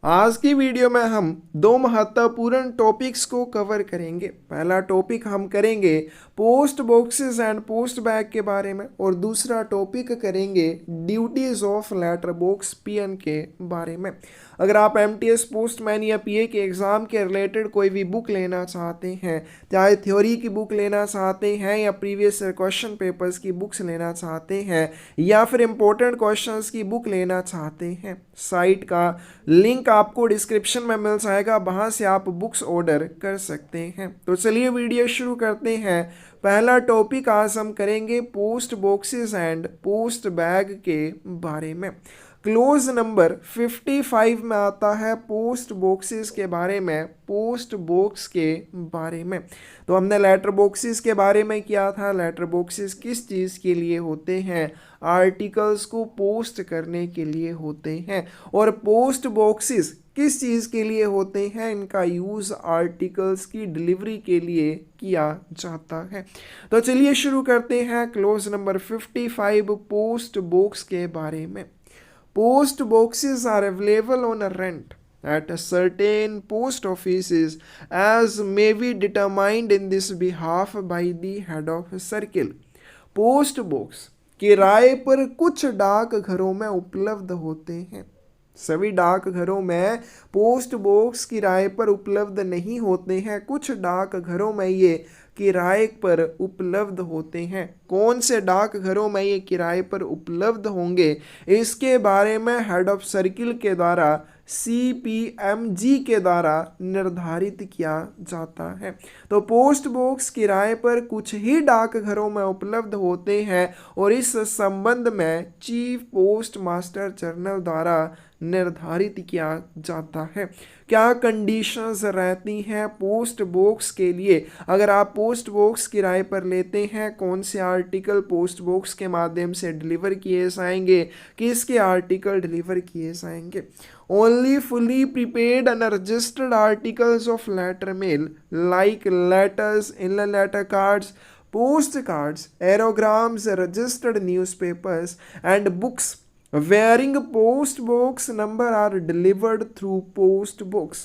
आज की वीडियो में हम दो महत्वपूर्ण टॉपिक्स को कवर करेंगे। पहला टॉपिक हम करेंगे post boxes and post bag के बारे में और दूसरा टॉपिक करेंगे duties of letter box PN के बारे में। अगर आप एमटीएस पोस्टमैन या पीए के एग्ज़ाम के रिलेटेड कोई भी बुक लेना चाहते हैं, चाहे थ्योरी की बुक लेना चाहते हैं या प्रीवियस क्वेश्चन पेपर्स की बुक्स लेना चाहते हैं या फिर इम्पोर्टेंट क्वेश्चंस की बुक लेना चाहते हैं, साइट का लिंक आपको डिस्क्रिप्शन में मिल जाएगा, वहाँ से आप बुक्स ऑर्डर कर सकते हैं। तो चलिए वीडियो शुरू करते हैं। पहला टॉपिक आज हम करेंगे post boxes and post bag के बारे में। क्लोज नंबर 55 में आता है पोस्ट बॉक्सेस के बारे में, पोस्ट बॉक्स के बारे में। तो हमने लेटर बॉक्सेस के बारे में किया था। लेटर बॉक्सेस किस चीज़ के लिए होते हैं? आर्टिकल्स को पोस्ट करने के लिए होते हैं। और पोस्ट बॉक्सेस किस चीज़ के लिए होते हैं? इनका यूज़ आर्टिकल्स की डिलीवरी के लिए किया जाता है। तो चलिए शुरू करते हैं क्लोज नंबर 55 पोस्ट बॉक्स के बारे में। Post boxes are available on a rent at a certain post offices as may be determined in this behalf by the head of circle. Post box किराए पर कुछ डाक घरों में उपलब्ध होते हैं। सभी डाक घरों में पोस्ट बॉक्स किराए पर उपलब्ध नहीं होते हैं, कुछ डाक घरों में ये किराए पर उपलब्ध होते हैं। कौन से डाक घरों में ये किराए पर उपलब्ध होंगे, इसके बारे में हेड ऑफ सर्किल के द्वारा CPMG के द्वारा निर्धारित किया जाता है। तो पोस्ट बॉक्स किराए पर कुछ ही डाक घरों में उपलब्ध होते हैं और इस संबंध में चीफ पोस्ट मास्टर जनरल द्वारा निर्धारित किया जाता है। क्या कंडीशंस रहती हैं पोस्ट बॉक्स के लिए? अगर आप पोस्ट बॉक्स किराए पर लेते हैं, कौन से आर्टिकल पोस्ट बॉक्स के माध्यम से डिलीवर किए जाएंगे, किसके आर्टिकल डिलीवर किए जाएंगे? Only fully prepaid and registered articles of letter mail like letters, inland letter cards, post cards, aerogrammes, registered newspapers and books bearing post box number are delivered through post box.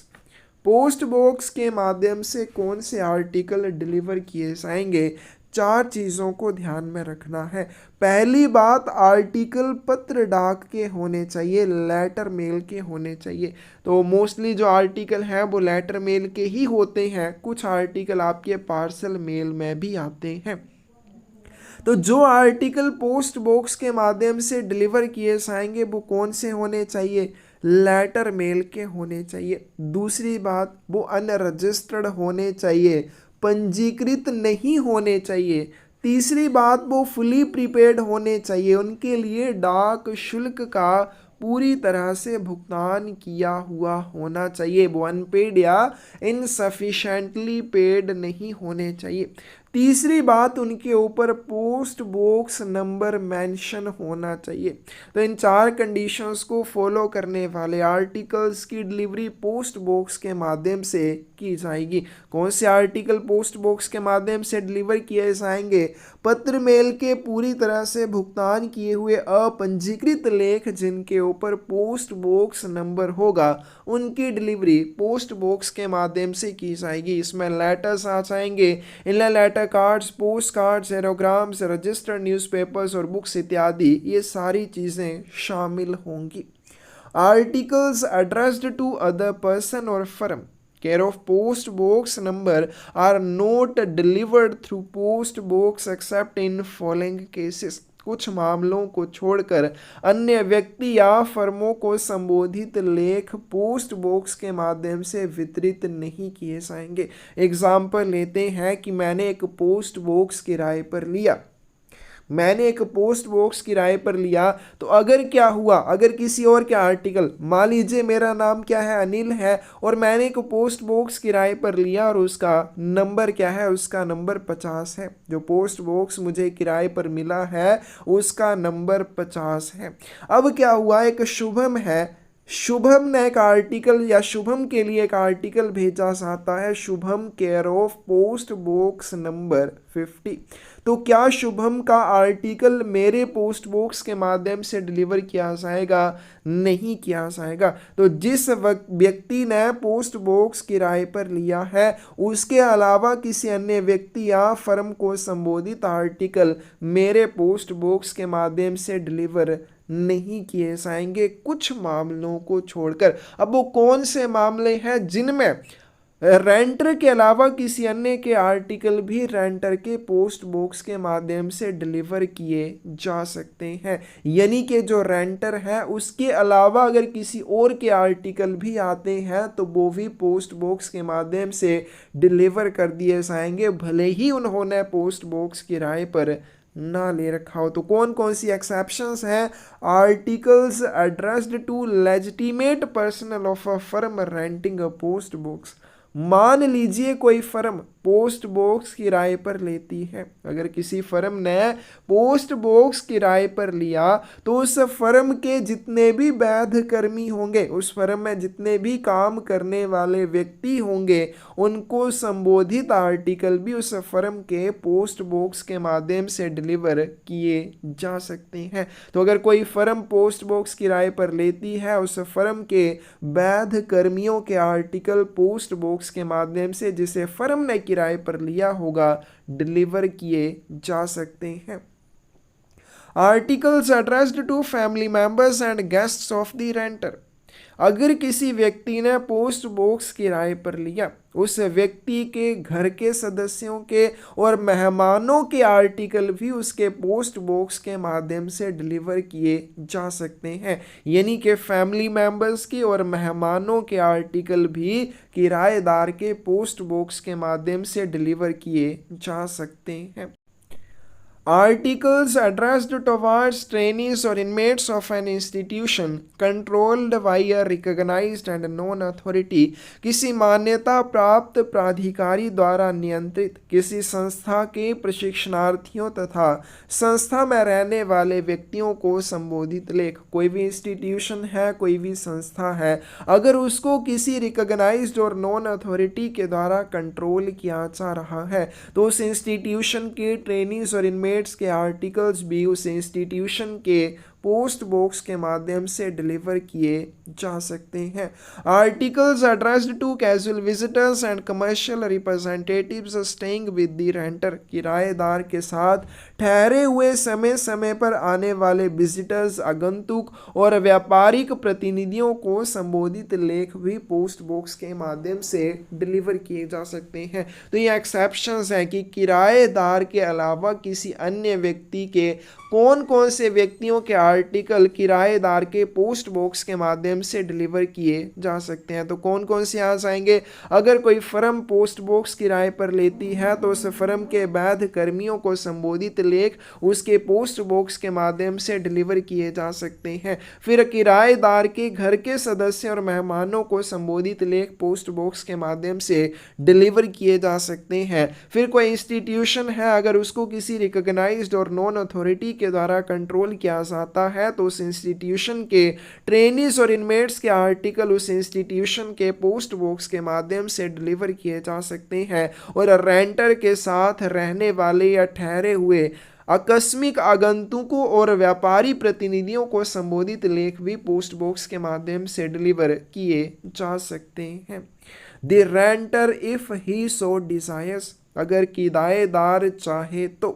Post box के माध्यम से कौन से article deliver किए जाएंगे? चार चीज़ों को ध्यान में रखना है। पहली बात, आर्टिकल पत्र डाक के होने चाहिए, लेटर मेल के होने चाहिए। तो मोस्टली जो आर्टिकल हैं वो लेटर मेल के ही होते हैं, कुछ आर्टिकल आपके पार्सल मेल में भी आते हैं। तो जो आर्टिकल पोस्ट बॉक्स के माध्यम से डिलीवर किए जाएंगे वो कौन से होने चाहिए? लेटर मेल के होने चाहिए। दूसरी बात, वो अनरजिस्टर्ड होने चाहिए, पंजीकृत नहीं होने चाहिए। तीसरी बात, वो फुली प्रीपेड होने चाहिए, उनके लिए डाक शुल्क का पूरी तरह से भुगतान किया हुआ होना चाहिए, वो अनपेड या इनसफिशेंटली पेड नहीं होने चाहिए। तीसरी बात, उनके ऊपर पोस्ट बॉक्स नंबर मेंशन होना चाहिए। तो इन चार कंडीशंस को फॉलो करने वाले आर्टिकल्स की डिलीवरी पोस्ट बॉक्स के माध्यम से की जाएगी। कौन से आर्टिकल पोस्ट बॉक्स के माध्यम से डिलीवर किए जाएंगे? पत्र मेल के पूरी तरह से भुगतान किए हुए अपंजीकृत लेख जिनके ऊपर पोस्ट बॉक्स नंबर होगा, उनकी डिलीवरी पोस्ट बॉक्स के माध्यम से की जाएगी। इसमें लेटर्स आ जाएंगे, inland letter cards, post cards, aerogrammes, registered newspapers और बुक्स इत्यादि, ये सारी चीज़ें शामिल होंगी। Articles addressed to other person और firm care of post box number are not delivered through post box except in following cases। कुछ मामलों को छोड़कर अन्य व्यक्ति या फर्मों को संबोधित लेख पोस्ट बॉक्स के माध्यम से वितरित नहीं किए जाएंगे। एग्जाम्पल लेते हैं कि मैंने एक पोस्ट बॉक्स किराए पर लिया, तो अगर क्या हुआ, अगर किसी और के आर्टिकल, मान लीजिए मेरा नाम क्या है, अनिल है, और मैंने एक पोस्ट बॉक्स किराए पर लिया और उसका नंबर क्या है, उसका नंबर 50 है। जो पोस्ट बॉक्स मुझे किराए पर मिला है उसका नंबर 50 है। अब क्या हुआ, एक शुभम है शुभम ने एक आर्टिकल या शुभम के लिए एक आर्टिकल भेजा जाता है, Shubham care of post box number 50। तो क्या शुभम का आर्टिकल मेरे पोस्ट बॉक्स के माध्यम से डिलीवर किया जाएगा? नहीं किया जाएगा। तो जिस व्यक्ति ने पोस्ट बॉक्स किराए पर लिया है उसके अलावा किसी अन्य व्यक्ति या फर्म को संबोधित आर्टिकल मेरे पोस्ट बॉक्स के माध्यम से डिलीवर नहीं किए जाएंगे, कुछ मामलों को छोड़कर। अब वो कौन से मामले हैं जिनमें रेंटर के अलावा किसी अन्य के आर्टिकल भी रेंटर के पोस्ट बॉक्स के माध्यम से डिलीवर किए जा सकते हैं? यानी कि जो रेंटर है उसके अलावा अगर किसी और के आर्टिकल भी आते हैं तो वो भी पोस्ट बॉक्स के माध्यम से डिलीवर कर दिए जाएंगे, भले ही उन्होंने पोस्ट बॉक्स किराए पर ना ले रखा हो। तो कौन कौन सी एक्सेप्शंस हैं? Articles addressed to legitimate personal of a firm renting a post box. मान लीजिए कोई फर्म पोस्ट बॉक्स किराए पर लेती है, अगर किसी फर्म ने पोस्ट बॉक्स किराए पर लिया तो उस फर्म के जितने भी वैध कर्मी होंगे, उस फर्म में जितने भी काम करने वाले व्यक्ति होंगे, उनको संबोधित आर्टिकल भी उस फर्म के पोस्ट बॉक्स के माध्यम से डिलीवर किए जा सकते हैं। तो अगर कोई फर्म पोस्ट बॉक्स किराए पर लेती है, उस फर्म के वैध कर्मियों के आर्टिकल पोस्ट बॉक्स के माध्यम से जिसे फर्म ने किराए पर लिया होगा डिलीवर किए जा सकते हैं। Articles addressed to family members and guests of the renter. अगर किसी व्यक्ति ने पोस्ट बॉक्स किराए पर लिया, उस व्यक्ति के घर के सदस्यों के और मेहमानों के आर्टिकल भी उसके पोस्ट बॉक्स के माध्यम से डिलीवर किए जा सकते हैं। यानी कि फैमिली मेंबर्स के और मेहमानों के आर्टिकल भी किराएदार के पोस्ट बॉक्स के माध्यम से डिलीवर किए जा सकते हैं। Articles addressed towards trainees or inmates of an institution controlled by a recognized and known authority। किसी मान्यता प्राप्त प्राधिकारी द्वारा नियंत्रित किसी संस्था के प्रशिक्षणार्थियों तथा संस्था में रहने वाले व्यक्तियों को संबोधित लेख। कोई भी इंस्टीट्यूशन है, कोई भी संस्था है, अगर उसको किसी रिकॉग्नाइज्ड और नॉन अथॉरिटी के द्वारा कंट्रोल किया जा रहा है तो उस इंस्टीट्यूशन के ट्रेनीज और इनमेट्स के आर्टिकल्स भी उस इंस्टीट्यूशन के पोस्ट बॉक्स के माध्यम से डिलीवर किए जा सकते हैं। Articles addressed to casual visitors and commercial representatives staying with the renter. किराएदार के साथ ठहरे हुए समय समय पर आने वाले विजिटर्स, आगंतुक और व्यापारिक प्रतिनिधियों को संबोधित लेख भी पोस्ट बॉक्स के माध्यम से डिलीवर किए जा सकते हैं। तो ये एक्सेप्शंस हैं कि किराएदार के अलावा किसी अन्य व्यक्ति के कौन कौन से व्यक्तियों के आर्टिकल किराएदार के पोस्ट बॉक्स के माध्यम से डिलीवर किए जा सकते हैं। तो कौन कौन से आ जाएंगे? अगर कोई फर्म पोस्ट बॉक्स किराए पर लेती है तो उस फर्म के वैध कर्मियों को संबोधित लेख उसके पोस्ट बॉक्स के माध्यम से डिलीवर किए जा सकते हैं। फिर किराएदार के घर के सदस्य और मेहमानों को संबोधित लेख पोस्ट बॉक्स के माध्यम से डिलीवर किए जा सकते हैं। फिर कोई इंस्टीट्यूशन है, अगर उसको किसी रिकॉग्नाइज्ड और नॉन अथॉरिटी के द्वारा कंट्रोल किया जाता है तो उस इंस्टीट्यूशन के ट्रेनीज और इनमेट्स के आर्टिकल उस इंस्टीट्यूशन के पोस्ट बॉक्स के माध्यम से डिलीवर किए जा सकते हैं। और रेंटर के साथ रहने वाले या ठहरे हुए आकस्मिक आगंतुकों और व्यापारी प्रतिनिधियों को संबोधित लेख भी पोस्ट बॉक्स के माध्यम से डिलीवर किए जा सकते हैं। The renter if he so desires, अगर किराएदार चाहे तो,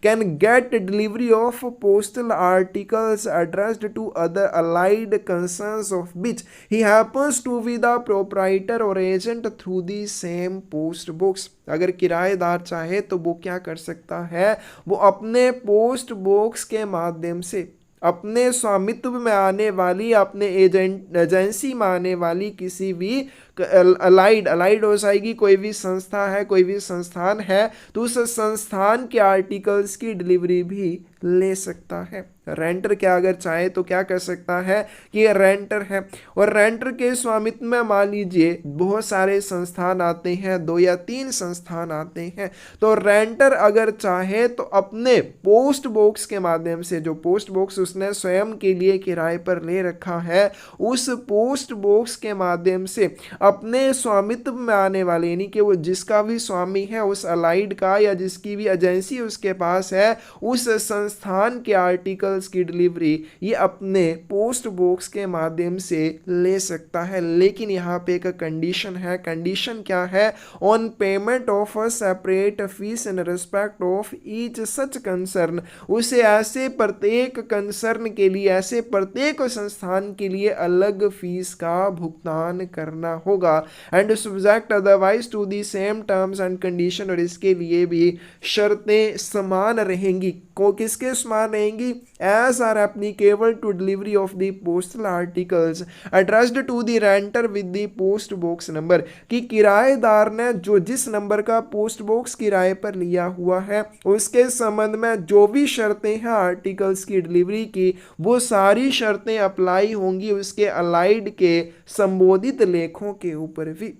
can get delivery of postal articles addressed to other allied concerns of which he happens to be the proprietor or agent through the same post box. अगर किराएदार चाहे तो वो क्या कर सकता है? वो अपने पोस्ट बॉक्स के माध्यम से अपने स्वामित्व में आने वाली, अपने एजेंसी में आने वाली किसी भी अलाइड हो जाएगी, कोई भी संस्था है, कोई भी संस्थान है, तो उस संस्थान के आर्टिकल्स की डिलीवरी भी ले सकता है। रेंटर क्या अगर चाहे तो क्या कर सकता है कि ये रेंटर है, और रेंटर के स्वामित्व में मान लीजिए बहुत सारे संस्थान आते हैं, 2 या 3 संस्थान आते हैं, तो रेंटर अगर चाहे तो अपने पोस्ट बॉक्स के माध्यम से, जो पोस्ट बॉक्स उसने स्वयं के लिए किराए पर ले रखा है, उस पोस्ट बॉक्स के माध्यम से अपने स्वामित्व में आने वाले, यानी कि वो जिसका भी स्वामी है उस अलाइड का या जिसकी भी एजेंसी उसके पास है, उस संस्थान के आर्टिकल्स की डिलीवरी ये अपने पोस्ट बॉक्स के माध्यम से ले सकता है। लेकिन यहाँ पे एक कंडीशन है। कंडीशन क्या है? On payment of a separate fees in respect of each such concern, उसे ऐसे प्रत्येक कंसर्न के लिए, ऐसे प्रत्येक संस्थान के लिए अलग फीस का भुगतान करना होगा, and subject otherwise to the same terms and condition, और इसके लिए भी शर्तें समान रहेंगी। को किसके समान रहेंगी? As are applicable to delivery of the postal articles addressed to the renter with the post box number, कि किराएदार ने जो जिस नंबर का पोस्ट बॉक्स किराए पर लिया हुआ है उसके संबंध में जो भी शर्तें हैं आर्टिकल्स की डिलीवरी की, वो सारी शर्तें अप्लाई होंगी उसके अलाइड के संबोधित लेखों के ऊपर भी।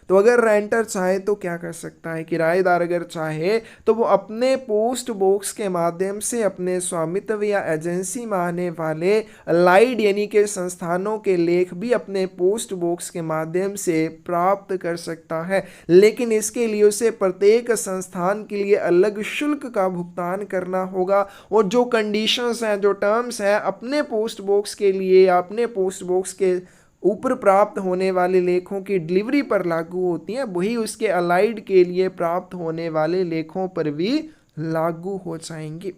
तो अगर रेंटर चाहे तो क्या कर सकता है? किराएदार अगर चाहे तो वो अपने पोस्ट बॉक्स के माध्यम से अपने स्वामित्व या एजेंसी में आने वाले अलाइड यानी कि संस्थानों के लेख भी अपने पोस्ट बॉक्स के माध्यम से प्राप्त कर सकता है, लेकिन इसके लिए उसे प्रत्येक संस्थान के लिए अलग शुल्क का भुगतान करना होगा, और जो कंडीशंस हैं, जो टर्म्स हैं अपने पोस्ट बॉक्स के लिए या अपने पोस्ट बॉक्स के ऊपर प्राप्त होने वाले लेखों की डिलीवरी पर लागू होती हैं, वही उसके अलाइड के लिए प्राप्त होने वाले लेखों पर भी लागू हो जाएंगी।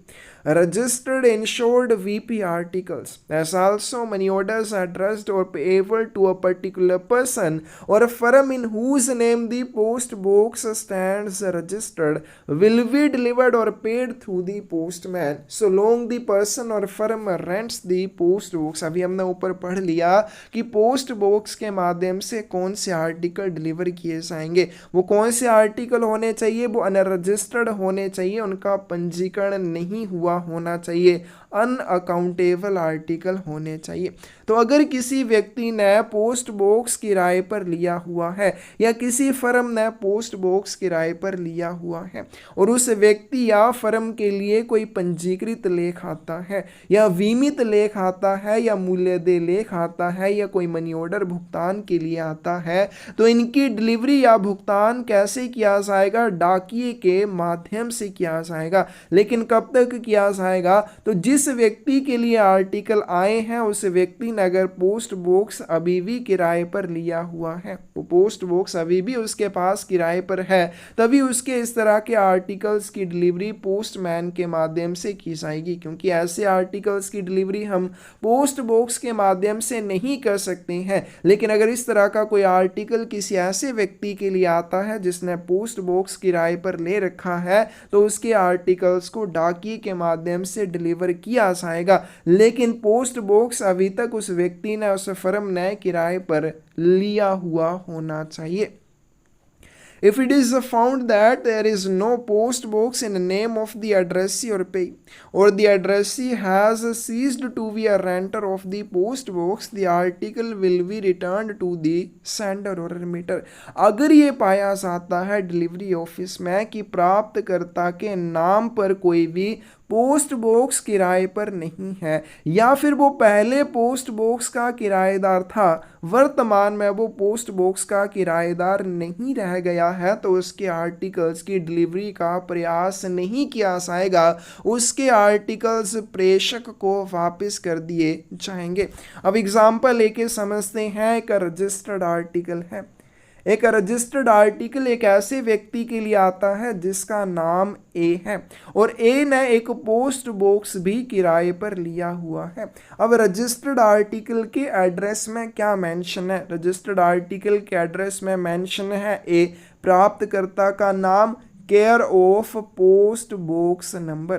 Registered insured VP articles as also money orders addressed or payable to a particular person or a firm in whose name the post box stands registered will be delivered or paid through the postman so long the person or firm rents the post box। अभी हमने ऊपर पढ़ लिया कि post box के माध्यम से कौन से आर्टिकल डिलीवर किए जाएंगे। वो कौन से आर्टिकल होने चाहिए? वो अनरजिस्टर्ड होने चाहिए, उनका पंजीकरण नहीं हुआ होना चाहिए, अनअकाउंटेबल आर्टिकल होने चाहिए। तो अगर किसी व्यक्ति ने पोस्ट बॉक्स किराए पर लिया हुआ है या किसी फर्म ने पोस्ट बॉक्स किराए पर लिया हुआ है और उस व्यक्ति या फर्म के लिए कोई पंजीकृत लेख आता है या बीमित लेख आता है या मूल्यदेय लेख आता है या कोई मनी ऑर्डर भुगतान के लिए आता है, तो इनकी डिलीवरी या भुगतान कैसे किया जाएगा? डाकिए के माध्यम से किया जाएगा। लेकिन कब तक किया जाएगा? तो जिस व्यक्ति के लिए आर्टिकल आए हैं उस व्यक्ति ने अगर पोस्ट बॉक्स अभी भी किराए पर लिया हुआ है, वो पोस्ट बॉक्स अभी भी उसके पास किराए पर है, तभी उसके इस तरह के आर्टिकल्स की डिलीवरी पोस्टमैन के माध्यम से की जाएगी, क्योंकि ऐसे आर्टिकल्स की डिलीवरी हम पोस्ट बॉक्स के माध्यम से नहीं कर सकते हैं। लेकिन अगर इस तरह का कोई आर्टिकल किसी ऐसे व्यक्ति के लिए आता है जिसने पोस्ट बॉक्स किराए पर ले रखा है, तो उसके आर्टिकल्स को डाकिए के माध्यम से डिलीवर किया जाएगा। लेकिन पोस्ट बॉक्स अभी तक उस व्यक्ति ने, उस फर्म ने किराए पर लिया हुआ होना चाहिए। If it is found that there is no post box in the name of the addressee or payee, or the addressee has ceased to be a renter of the post box, the article will be returned to the sender or remitter। अगर ये पाया जाता है delivery office में कि प्राप्तकर्ता के नाम पर कोई भी पोस्ट बॉक्स किराए पर नहीं है, या फिर वो पहले पोस्ट बॉक्स का किराएदार था, वर्तमान में वो पोस्ट बॉक्स का किराएदार नहीं रह गया है, तो उसके आर्टिकल्स की डिलीवरी का प्रयास नहीं किया जाएगा, उसके आर्टिकल्स प्रेषक को वापस कर दिए जाएंगे। अब एग्जाम्पल लेके समझते हैं। एक रजिस्टर्ड आर्टिकल है। एक रजिस्टर्ड आर्टिकल एक ऐसे व्यक्ति के लिए आता है जिसका नाम ए है और ए ने एक पोस्ट बॉक्स भी किराए पर लिया हुआ है। अब रजिस्टर्ड आर्टिकल के एड्रेस में क्या मेंशन है? रजिस्टर्ड आर्टिकल के एड्रेस में मेंशन है ए, प्राप्तकर्ता का नाम, care of post box number.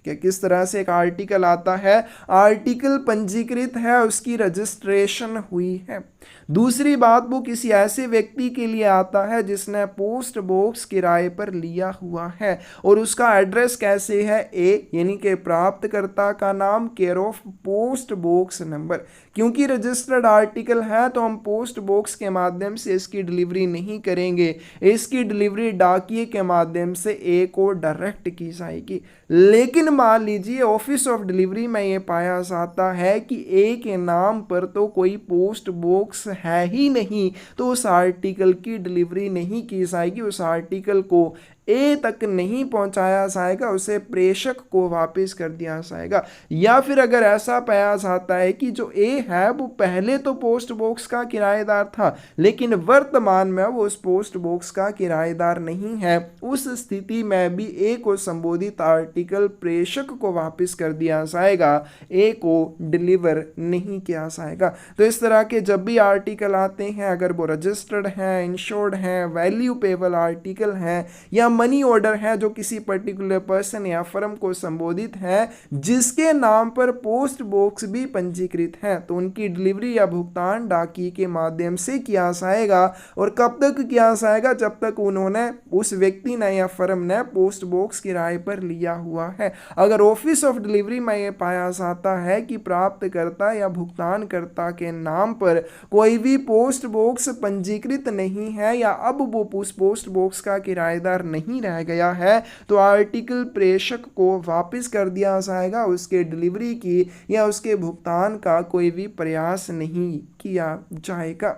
ठीक है, किस तरह से एक आर्टिकल आता है, आर्टिकल पंजीकृत है, उसकी रजिस्ट्रेशन हुई है, दूसरी बात, वो किसी ऐसे व्यक्ति के लिए आता है जिसने पोस्ट बॉक्स किराए पर लिया हुआ है और उसका एड्रेस कैसे है, ए यानी कि प्राप्तकर्ता का नाम, care of, post box number. क्योंकि रजिस्टर्ड आर्टिकल है तो हम पोस्ट बॉक्स के माध्यम से इसकी डिलीवरी नहीं करेंगे, इसकी डिलीवरी डाकिए के माध्यम से ए को डायरेक्ट की जाएगी। लेकिन मान लीजिए ऑफिस ऑफ डिलीवरी में ये पाया जाता है कि ए के नाम पर तो कोई पोस्ट बॉक्स है ही नहीं, तो उस आर्टिकल की डिलीवरी नहीं की जाएगी, उस आर्टिकल को ए तक नहीं पहुंचाया जाएगा, उसे प्रेषक को वापस कर दिया जाएगा। या फिर अगर ऐसा पाया जाता है कि जो ए है वो पहले तो पोस्ट बॉक्स का किराएदार था लेकिन वर्तमान में वो उस पोस्ट बॉक्स का किराएदार नहीं है, उस स्थिति में भी ए को संबोधित आर्टिकल प्रेषक को वापस कर दिया जाएगा, ए को डिलीवर नहीं किया जाएगा। तो इस तरह के जब भी आर्टिकल आते हैं, अगर वो रजिस्टर्ड हैं, इंश्योर्ड हैं, वैल्यू पेबल आर्टिकल हैं या मनी ऑर्डर है जो किसी पर्टिकुलर पर्सन या फर्म को संबोधित है जिसके नाम पर पोस्ट बॉक्स भी पंजीकृत है, तो उनकी डिलीवरी या भुगतान डाकिए के माध्यम से किया जाएगा। और कब तक किया जाएगा, जब तक उन्होंने, उस व्यक्ति ने या फर्म ने पोस्ट बॉक्स किराए पर लिया हुआ है। अगर ऑफिस ऑफ डिलीवरी में यह पाया जाता है कि प्राप्तकर्ता या भुगतानकर्ता के नाम पर कोई भी पोस्ट बॉक्स पंजीकृत नहीं है या अब वो उस पोस्ट बॉक्स का किराएदार नहीं रह गया है, तो आर्टिकल प्रेषक को वापस कर दिया जाएगा, उसके डिलीवरी की या उसके भुगतान का कोई भी प्रयास नहीं किया जाएगा।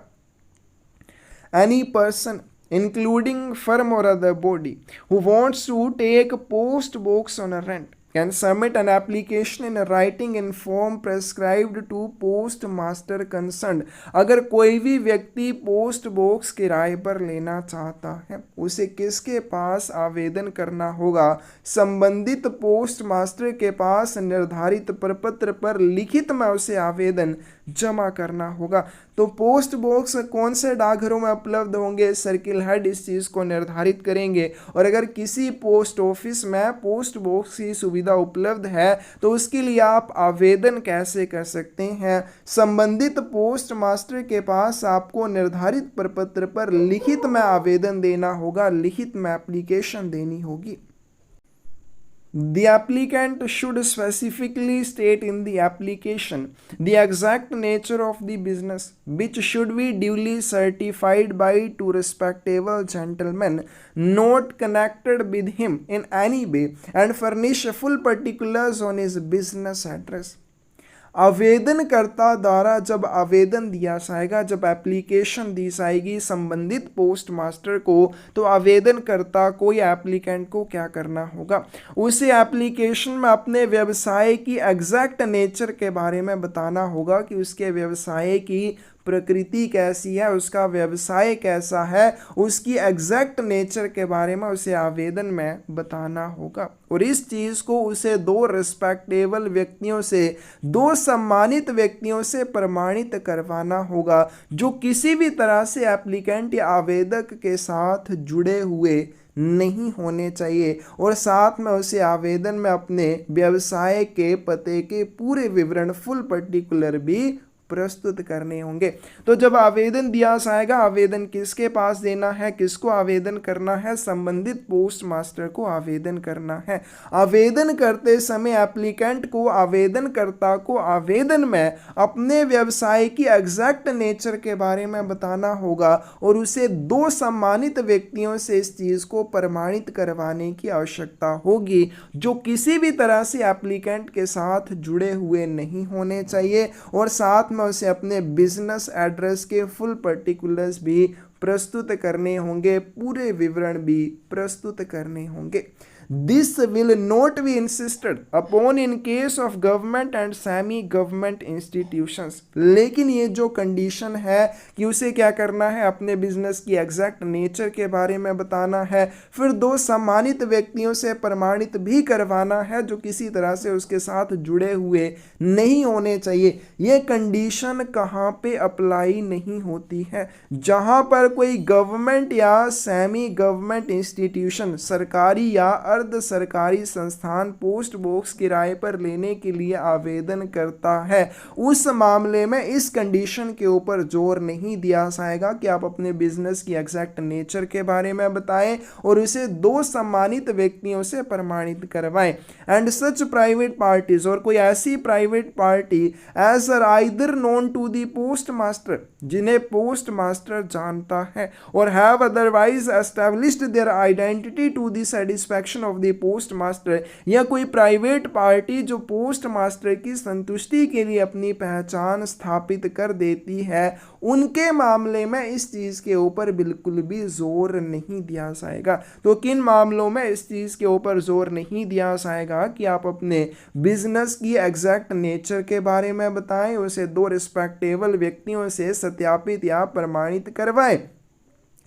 Any person including firm or other body who wants to take post box on a rent can submit an application in a writing in form prescribed to postmaster concerned। अगर कोई भी व्यक्ति पोस्ट बॉक्स किराए पर लेना चाहता है, उसे किसके पास आवेदन करना होगा, संबंधित पोस्ट मास्टर के पास निर्धारित प्रपत्र पर लिखित में उसे आवेदन जमा करना होगा। तो पोस्ट बॉक्स कौन से डाकघरों में उपलब्ध होंगे, सर्किल हेड इस चीज़ को निर्धारित करेंगे। और अगर किसी पोस्ट ऑफिस में पोस्ट बॉक्स की सुविधा उपलब्ध है तो उसके लिए आप आवेदन कैसे कर सकते हैं, संबंधित पोस्ट मास्टर के पास आपको निर्धारित प्रपत्र पर लिखित में आवेदन देना होगा, लिखित में एप्लीकेशन देनी होगी। The applicant should specifically state in the application the exact nature of the business, which should be duly certified by two respectable gentlemen not connected with him in any way, and furnish full particulars on his business address। आवेदनकर्ता द्वारा जब आवेदन दिया जाएगा, जब application दी जाएगी संबंधित post master को, तो आवेदनकर्ता को या एप्लीकेंट को क्या करना होगा, उसे एप्लीकेशन में अपने व्यवसाय की एग्जैक्ट नेचर के बारे में बताना होगा कि उसके व्यवसाय की प्रकृति कैसी है, उसका व्यवसाय कैसा है, उसकी एग्जैक्ट नेचर के बारे में उसे आवेदन में बताना होगा। और इस चीज़ को उसे दो रिस्पेक्टेबल व्यक्तियों से, दो सम्मानित व्यक्तियों से प्रमाणित करवाना होगा जो किसी भी तरह से एप्लीकेंट या आवेदक के साथ जुड़े हुए नहीं होने चाहिए। और साथ में उसे आवेदन में अपने व्यवसाय के पते के पूरे विवरण, फुल पर्टिकुलर भी प्रस्तुत करने होंगे। तो जब आवेदन दिया जाएगा, आवेदन किसके पास देना है, किसको आवेदन करना है, संबंधित पोस्ट मास्टर को आवेदन करना है। आवेदन करते समय एप्लीकेंट को, आवेदनकर्ता को आवेदन में अपने व्यवसाय की एग्जैक्ट नेचर के बारे में बताना होगा और उसे दो सम्मानित व्यक्तियों से इस चीज़ को प्रमाणित करवाने की आवश्यकता होगी जो किसी भी तरह से एप्लीकेंट के साथ जुड़े हुए नहीं होने चाहिए। और साथ में उसे अपने बिजनेस एड्रेस के फुल पर्टिकुलर्स भी प्रस्तुत करने होंगे, पूरे विवरण भी प्रस्तुत करने होंगे। This will not be insisted upon in case of government and semi government institutions। लेकिन ये जो कंडीशन है कि उसे क्या करना है, अपने बिजनेस की एग्जैक्ट नेचर के बारे में बताना है, फिर दो सम्मानित व्यक्तियों से प्रमाणित भी करवाना है जो किसी तरह से उसके साथ जुड़े हुए नहीं होने चाहिए। ये कंडीशन कहाँ पे अप्लाई नहीं होती है, जहाँ पर कोई गवर्नमेंट या सेमी गवर्नमेंट इंस्टीट्यूशन, सरकारी या अर्ध सरकारी संस्थान पोस्ट बॉक्स किराए पर लेने के लिए आवेदन करता है, उस मामले में इस कंडीशन के ऊपर जोर नहीं दिया जाएगा कि आप अपने बिजनेस की एग्जैक्ट नेचर के बारे में बताएं और उसे 2 सम्मानित व्यक्तियों से प्रमाणित करवाएं। एंड सच प्राइवेट पार्टीज, और कोई ऐसी private party as are either known to the post master, जिन्हें पोस्ट मास्टर जानता है, और have otherwise established their identity to the satisfaction of the post master, या कोई प्राइवेट पार्टी जो पोस्ट मास्टर की संतुष्टि के लिए अपनी पहचान स्थापित कर देती है, उनके मामले में इस चीज़ के ऊपर बिल्कुल भी जोर नहीं दिया जाएगा। तो किन मामलों में इस चीज़ के ऊपर जोर नहीं दिया जाएगा कि आप अपने बिजनेस की एग्जैक्ट नेचर के बारे में बताएं, उसे 2 रिस्पेक्टेबल व्यक्तियों से सत्यापित या प्रमाणित करवाएं।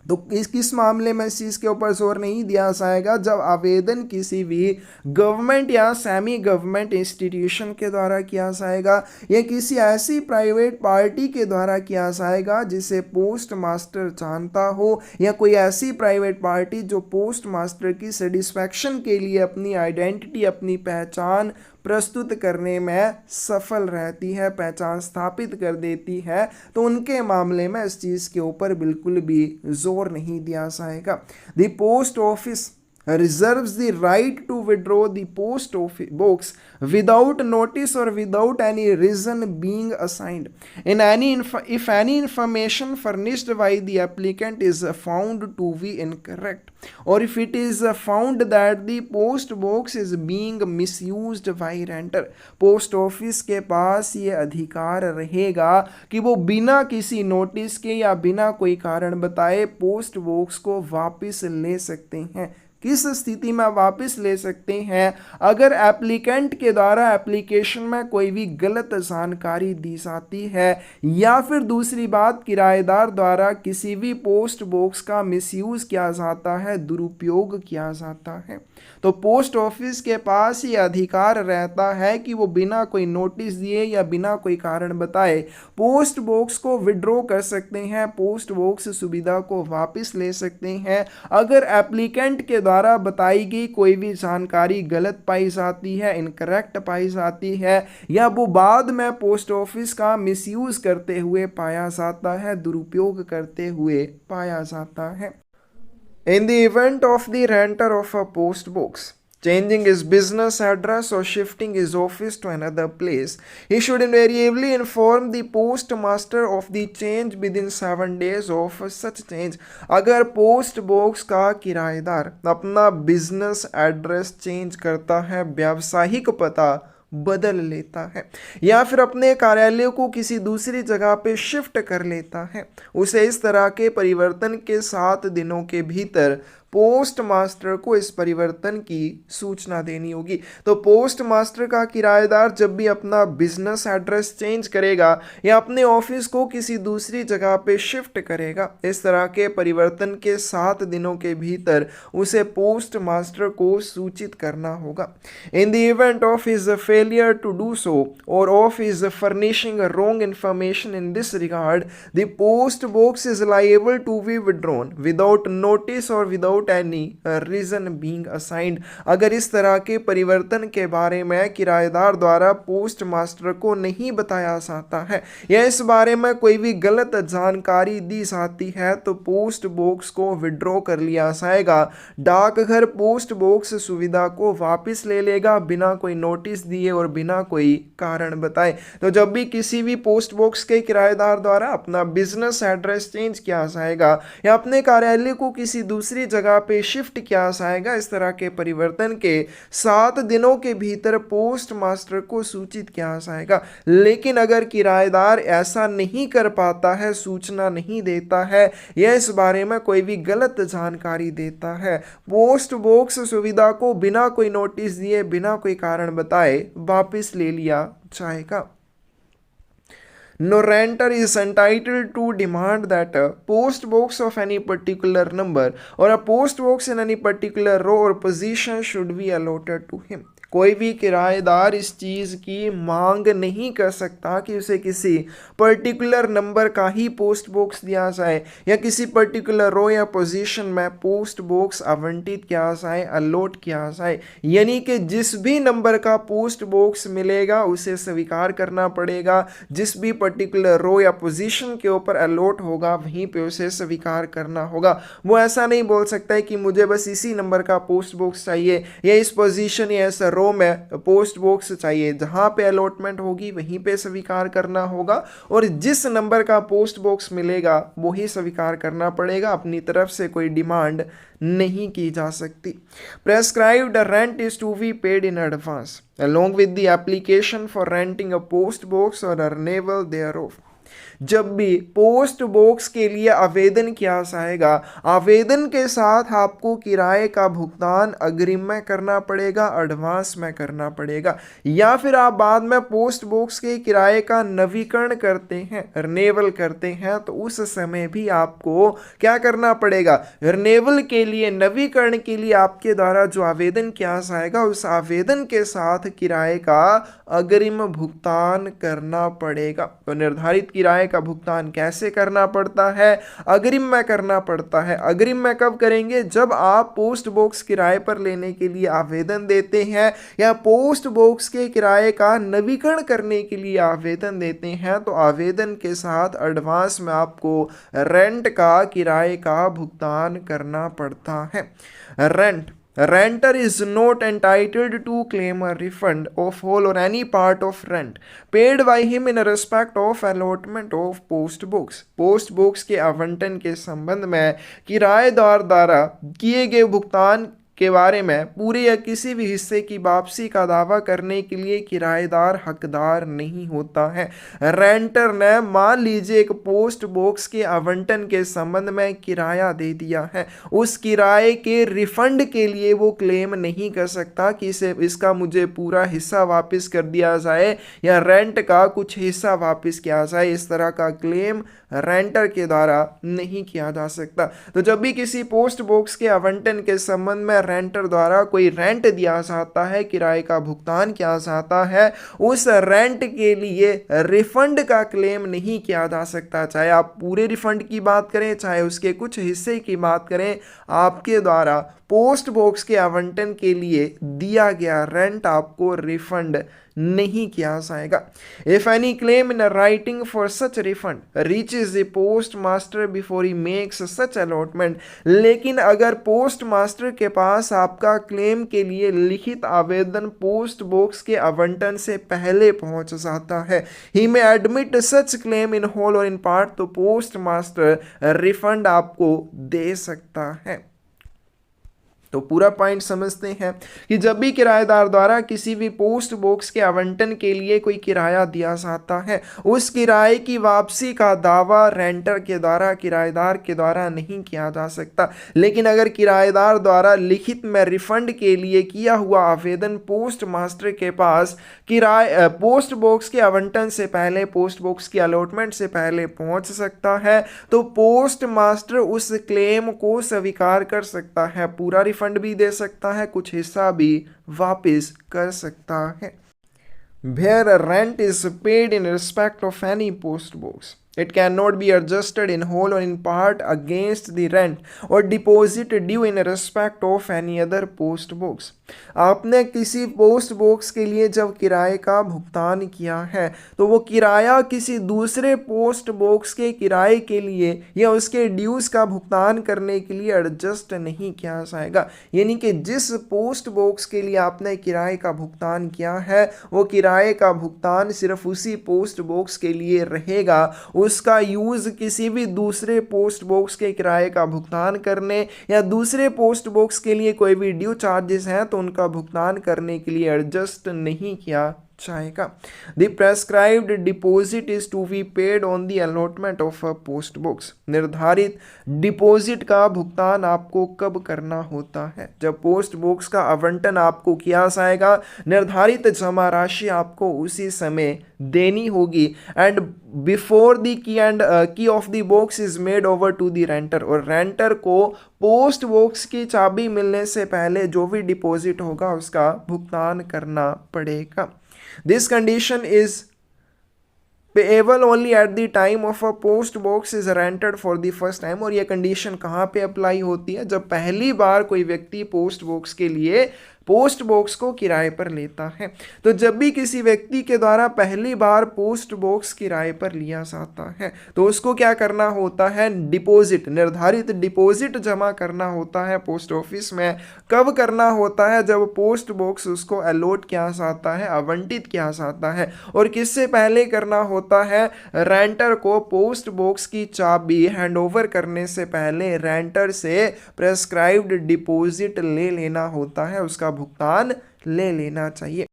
तो किस मामले में इस चीज़ के ऊपर जोर नहीं दिया जाएगा? जब आवेदन किसी भी गवर्नमेंट या सेमी गवर्नमेंट इंस्टीट्यूशन के द्वारा किया जाएगा या किसी ऐसी प्राइवेट पार्टी के द्वारा किया जाएगा जिसे पोस्ट मास्टर जानता हो, या कोई ऐसी प्राइवेट पार्टी जो पोस्ट मास्टर की सेटिस्फैक्शन के लिए अपनी आइडेंटिटी, अपनी पहचान प्रस्तुत करने में सफल रहती है, पहचान स्थापित कर देती है, तो उनके मामले में इस चीज़ के ऊपर बिल्कुल भी जोर नहीं दिया जाएगा। The post office reserves the right to withdraw the post office box without notice or without any reason being assigned. If any information furnished by the applicant is found to be incorrect, or if it is found that the post box is being misused by renter, post office के पास ये अधिकार रहेगा कि वो बिना किसी notice के या बिना कोई कारण बताए पोस्ट बॉक्स को वापस ले सकते हैं। किस स्थिति में वापस ले सकते हैं? अगर एप्लीकेंट के द्वारा एप्लीकेशन में कोई भी गलत जानकारी दी जाती है, या फिर दूसरी बात, किराएदार द्वारा किसी भी पोस्ट बॉक्स का मिसयूज किया जाता है, दुरुपयोग किया जाता है, तो पोस्ट ऑफिस के पास ये अधिकार रहता है कि वो बिना कोई नोटिस दिए या बिना कोई कारण बताए पोस्ट बॉक्स को विड्रॉ कर सकते हैं, पोस्ट बॉक्स सुविधा को वापस ले सकते हैं। अगर एप्लीकेंट के द्वारा बताई गई कोई भी जानकारी गलत पाई जाती है, इनकरेक्ट पाई जाती है, या वो बाद में पोस्ट ऑफिस का मिसयूज करते हुए पाया जाता है, दुरुपयोग करते हुए पाया जाता है। In the event of the renter of a post box changing his business address or shifting his office to another place, he should invariably inform the postmaster of the change within 7 days of such change. अगर post box का किराएदार अपना business address change करता है, व्यावसायिक पता बदल लेता है, या फिर अपने कार्यालय को किसी दूसरी जगह पे शिफ्ट कर लेता है, उसे इस तरह के परिवर्तन के 7 दिनों के भीतर पोस्ट मास्टर को इस परिवर्तन की सूचना देनी होगी। तो पोस्ट मास्टर का किराएदार जब भी अपना बिजनेस एड्रेस चेंज करेगा या अपने ऑफिस को किसी दूसरी जगह पे शिफ्ट करेगा, इस तरह के परिवर्तन के 7 दिनों के भीतर उसे पोस्ट मास्टर को सूचित करना होगा। In the event of his failure to do so or of his furnishing wrong information in this regard, the post box is liable to be withdrawn without notice or without any reason being assigned. अगर इस तरह के परिवर्तन के बारे में किराएदार द्वारा पोस्ट मास्टर को नहीं बताया जाता है या इस बारे में कोई भी गलत जानकारी दी जाती है, तो पोस्ट बॉक्स को विड्रॉ कर लिया जाएगा। डाकघर पोस्ट बॉक्स सुविधा को वापस ले लेगा बिना कोई नोटिस दिए और बिना कोई कारण बताए। तो जब भी किसी भी पोस्ट बॉक्स के किराएदार द्वारा अपना बिजनेस एड्रेस चेंज किया जाएगा या अपने कार्यालय को किसी दूसरी जगह पे शिफ्ट किया जाएगा, इस तरह के परिवर्तन के 7 दिनों के भीतर पोस्ट मास्टर को सूचित किया जाएगा। लेकिन अगर किराएदार ऐसा नहीं कर पाता है, सूचना नहीं देता है या इस बारे में कोई भी गलत जानकारी देता है, पोस्ट बॉक्स सुविधा को बिना कोई नोटिस दिए, बिना कोई कारण बताए वापस ले लिया जाएगा। No renter is entitled to demand that a post box of any particular number or a post box in any particular row or position should be allotted to him. कोई भी किराएदार इस चीज़ की मांग नहीं कर सकता कि उसे किसी पर्टिकुलर नंबर का ही पोस्ट बॉक्स दिया जाए या किसी पर्टिकुलर रो या पोजीशन में पोस्ट बॉक्स आवंटित किया जाए, अलॉट किया जाए। यानी कि जिस भी नंबर का पोस्ट बॉक्स मिलेगा उसे स्वीकार करना पड़ेगा, जिस भी पर्टिकुलर रो या पोजीशन के ऊपर अलॉट होगा वहीं पे उसे स्वीकार करना होगा। वो ऐसा नहीं बोल सकता है कि मुझे बस इसी नंबर का पोस्ट बॉक्स चाहिए या इस पोजीशन या इस रो में पोस्ट बॉक्स चाहिए। जहां पे अलॉटमेंट होगी वहीं पे स्वीकार करना होगा और जिस नंबर का पोस्ट बॉक्स मिलेगा वही स्वीकार करना पड़ेगा। अपनी तरफ से कोई डिमांड नहीं की जा सकती। Prescribed rent is to be paid in advance along with the application for renting a post box or a renewal thereof। जब भी पोस्ट बॉक्स के लिए आवेदन किया जाएगा, आवेदन के साथ आपको किराए का भुगतान अग्रिम में करना पड़ेगा, एडवांस में करना पड़ेगा। या फिर आप बाद में पोस्ट बॉक्स के किराए का नवीकरण करते हैं, रिन्यूअल करते हैं, तो उस समय भी आपको क्या करना पड़ेगा, रिन्यूअल के लिए, नवीकरण के लिए आपके द्वारा जो आवेदन किया जाएगा उस आवेदन के साथ किराए का अग्रिम भुगतान करना पड़ेगा। तो निर्धारित किराए का भुगतान कैसे करना पड़ता है, अग्रिम में करना पड़ता है। अग्रिम में कब करेंगे, जब आप पोस्ट बॉक्स किराए पर लेने के लिए आवेदन देते हैं या पोस्ट बॉक्स के किराए का नवीकरण करने के लिए आवेदन देते हैं, तो आवेदन के साथ एडवांस में आपको रेंट का, किराए का भुगतान करना पड़ता है। Renter is not entitled to claim a refund of whole or any part of rent paid by him in respect of allotment of post box। Post box के आवंटन के संबंध में किराएदार द्वारा किए गए भुगतान के बारे में पूरे या किसी भी हिस्से की वापसी का दावा करने के लिए किराएदार हकदार नहीं होता है। रेंटर ने मान लीजिए एक पोस्ट बॉक्स के आवंटन के संबंध में किराया दे दिया है, उस किराए के रिफंड के लिए वो क्लेम नहीं कर सकता कि इसका मुझे पूरा हिस्सा वापस कर दिया जाए या रेंट का कुछ हिस्सा वापस किया जाए। इस तरह का क्लेम रेंटर के द्वारा नहीं किया जा सकता। तो जब भी किसी पोस्ट बॉक्स के आवंटन के संबंध में रेंटर द्वारा कोई रेंट दिया जाता है, किराए का भुगतान किया जाता है, उस रेंट के लिए रिफंड का क्लेम नहीं किया जा सकता। चाहे आप पूरे रिफंड की बात करें, चाहे उसके कुछ हिस्से की बात करें, आपके द्वारा पोस्ट बॉक्स के आवंटन के लिए दिया गया रेंट आपको रिफंड नहीं किया जाएगा। If any claim in writing for such refund reaches the post master before he makes such allotment, लेकिन अगर पोस्ट मास्टर के पास आपका क्लेम के लिए लिखित आवेदन पोस्ट बॉक्स के आवंटन से पहले पहुंच जाता है, ही में admit such claim in whole और इन पार्ट, तो पोस्ट मास्टर रिफंड आपको दे सकता है। तो पूरा पॉइंट समझते हैं कि जब भी किराएदार द्वारा किसी भी पोस्ट बॉक्स के आवंटन के लिए कोई किराया दिया जाता है, उस किराए की वापसी का दावा रेंटर के द्वारा, किराएदार के द्वारा नहीं किया जा सकता। लेकिन अगर किराएदार द्वारा लिखित में रिफंड के लिए किया हुआ आवेदन पोस्ट मास्टर के पास पोस्ट बॉक्स के आवंटन से पहले, पोस्ट बॉक्स की अलॉटमेंट से पहले पहुंच सकता है, तो पोस्ट मास्टर उस क्लेम को स्वीकार कर सकता है, पूरा फंड भी दे सकता है, कुछ हिस्सा भी वापस कर सकता है। Where a rent is paid in respect of any post box, it cannot be adjusted in whole or in part against the rent or deposit due in respect of any other post box। आपने किसी post box के लिए जब किराए का भुगतान किया है, तो वो किराया किसी दूसरे पोस्ट बॉक्स के किराए के लिए या उसके ड्यूज का भुगतान करने के लिए एडजस्ट नहीं किया जाएगा। यानी कि जिस पोस्ट बॉक्स के लिए आपने किराए का भुगतान किया है, वो किराए का भुगतान सिर्फ उसी पोस्ट बॉक्स के लिए रहेगा, उसका यूज किसी भी दूसरे पोस्ट बॉक्स के किराए का भुगतान करने या दूसरे पोस्ट बॉक्स के लिए कोई भी ड्यू चार्जेस हैं तो उनका भुगतान करने के लिए एडजस्ट नहीं किया जाएगा। The prescribed deposit is to be paid on the allotment of a post box. निर्धारित डिपॉजिट का भुगतान आपको कब करना होता है? जब पोस्ट बॉक्स का आवंटन आपको किया जाएगा, निर्धारित जमा राशि आपको उसी समय देनी होगी। And before the key of the box is made over to the renter, और रेंटर को पोस्ट बॉक्स की चाबी मिलने से पहले जो भी डिपॉजिट होगा उसका भुगतान करना पड़ेगा। This condition is payable only eight the time of a post box is rented for the first time. और यह कंडीशन कहाँ पे अप्लाई होती है? जब पहली बार कोई व्यक्ति पोस्ट बॉक्स के लिए पोस्ट बॉक्स को किराए पर लेता है। तो जब भी किसी व्यक्ति के द्वारा पहली बार पोस्ट बॉक्स किराए पर लिया जाता है तो उसको क्या करना होता है? डिपॉजिट, निर्धारित डिपॉजिट जमा करना होता है पोस्ट ऑफिस में। कब करना होता है? जब पोस्ट बॉक्स उसको अलॉट किया जाता है, आवंटित किया जाता है। और किससे पहले करना होता है? रेंटर को पोस्ट बॉक्स की चाबी हैंडओवर करने से पहले रेंटर से प्रेस्क्राइब्ड डिपॉजिट ले लेना होता है, उसका भुगतान ले लेना चाहिए।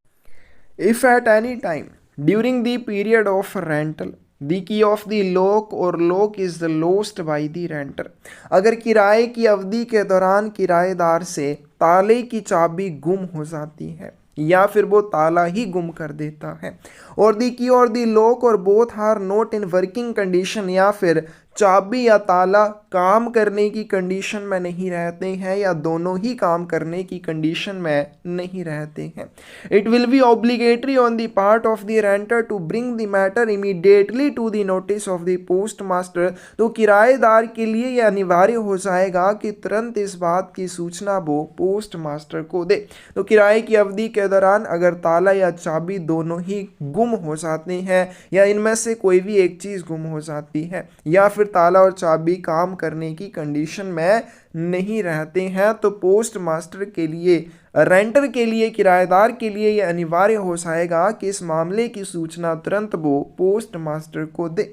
If at any time during the period of rental the key of the lock or lock is lost by the renter, अगर किराए की अवधि के दौरान किराएदार से ताले की चाबी गुम हो जाती है या फिर वो ताला ही गुम कर देता है, और the key or the lock or both are not in working condition, या फिर चाबी या ताला काम करने की कंडीशन में नहीं रहते हैं या दोनों ही काम करने की कंडीशन में नहीं रहते हैं, it will be obligatory on the part of the renter to bring the matter immediately to the notice of the post master. तो किराएदार के लिए यह अनिवार्य हो जाएगा कि तुरंत इस बात की सूचना वो पोस्ट मास्टर को दे। तो किराए की अवधि के दौरान अगर ताला या चाबी दोनों ही गुम हो जाते हैं या इनमें से कोई भी एक चीज़ गुम हो जाती है या फिर ताला और चाबी काम करने की कंडीशन में नहीं रहते हैं, तो पोस्ट मास्टर के लिए, रेंटर के लिए, किराएदार के लिए यह अनिवार्य हो जाएगा कि इस मामले की सूचना तुरंत वो पोस्ट मास्टर को दे।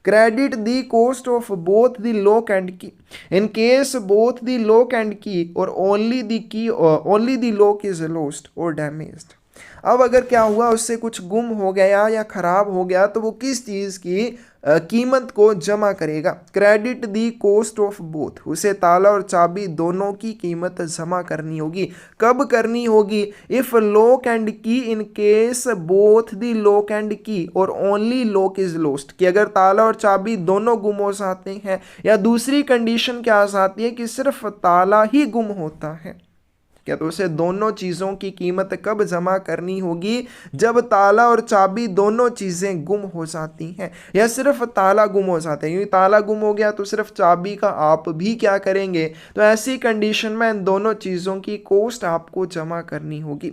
Credit the cost of both the lock and key in case both the lock and key or only the lock is lost or damaged. अब अगर क्या हुआ, उससे कुछ गुम हो गया या खराब हो गया तो वो किस चीज़ की कीमत को जमा करेगा? Credit the cost of both, उसे ताला और चाबी दोनों की कीमत जमा करनी होगी। कब करनी होगी? If lock and key in case both the lock and key or only lock is lost, कि अगर ताला और चाबी दोनों गुम हो जाते हैं, या दूसरी कंडीशन क्या आ जाती है कि सिर्फ ताला ही गुम होता है, क्या तो उसे दोनों चीज़ों की कीमत कब जमा करनी होगी? जब ताला और चाबी दोनों चीज़ें गुम हो जाती हैं या सिर्फ ताला गुम हो जाते हैं। क्योंकि ताला गुम हो गया तो सिर्फ चाबी का आप भी क्या करेंगे? तो ऐसी कंडीशन में इन दोनों चीज़ों की कॉस्ट आपको जमा करनी होगी।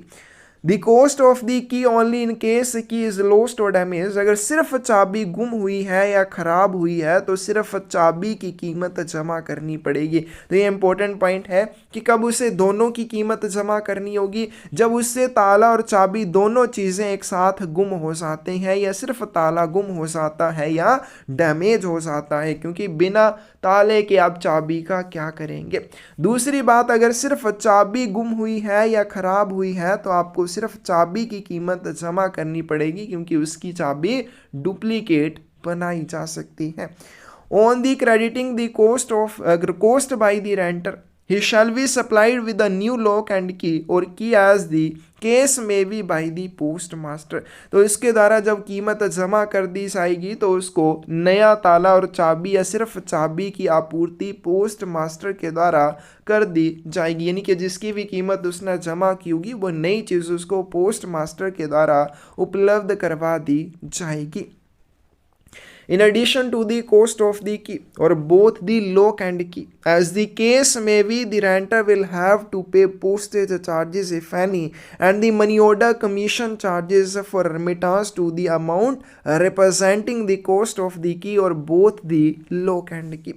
The cost of the key only in case की इज लॉस्ट और डैमेज, अगर सिर्फ चाबी गुम हुई है या खराब हुई है तो सिर्फ चाबी की कीमत जमा करनी पड़ेगी। तो ये इंपॉर्टेंट पॉइंट है कि कब उसे दोनों की कीमत जमा करनी होगी? जब उससे ताला और चाबी दोनों चीज़ें एक साथ गुम हो जाते हैं या सिर्फ ताला गुम हो जाता है या डैमेज हो जाता है, क्योंकि बिना ताले के आप चाबी का क्या करेंगे। दूसरी बात, अगर सिर्फ चाबी गुम हुई है या खराब हुई है तो आपको सिर्फ चाबी की कीमत जमा करनी पड़ेगी, क्योंकि उसकी चाबी डुप्लीकेट बनाई जा सकती है। On the crediting the cost by the रेंटर he shall be supplied with a new lock and key और key as the case may be by the post master। तो इसके द्वारा जब कीमत जमा कर दी जाएगी तो उसको नया ताला और चाबी या सिर्फ चाबी की आपूर्ति पोस्ट मास्टर के द्वारा कर दी जाएगी, यानी कि जिसकी भी कीमत उसने जमा की होगी वो नई चीज़ उसको पोस्ट मास्टर के द्वारा उपलब्ध करवा दी जाएगी। In addition to the cost of the key or both the lock and key, as the case may be, the renter will have to pay postage charges if any and the money order commission charges for remittance to the amount representing the cost of the key or both the lock and key।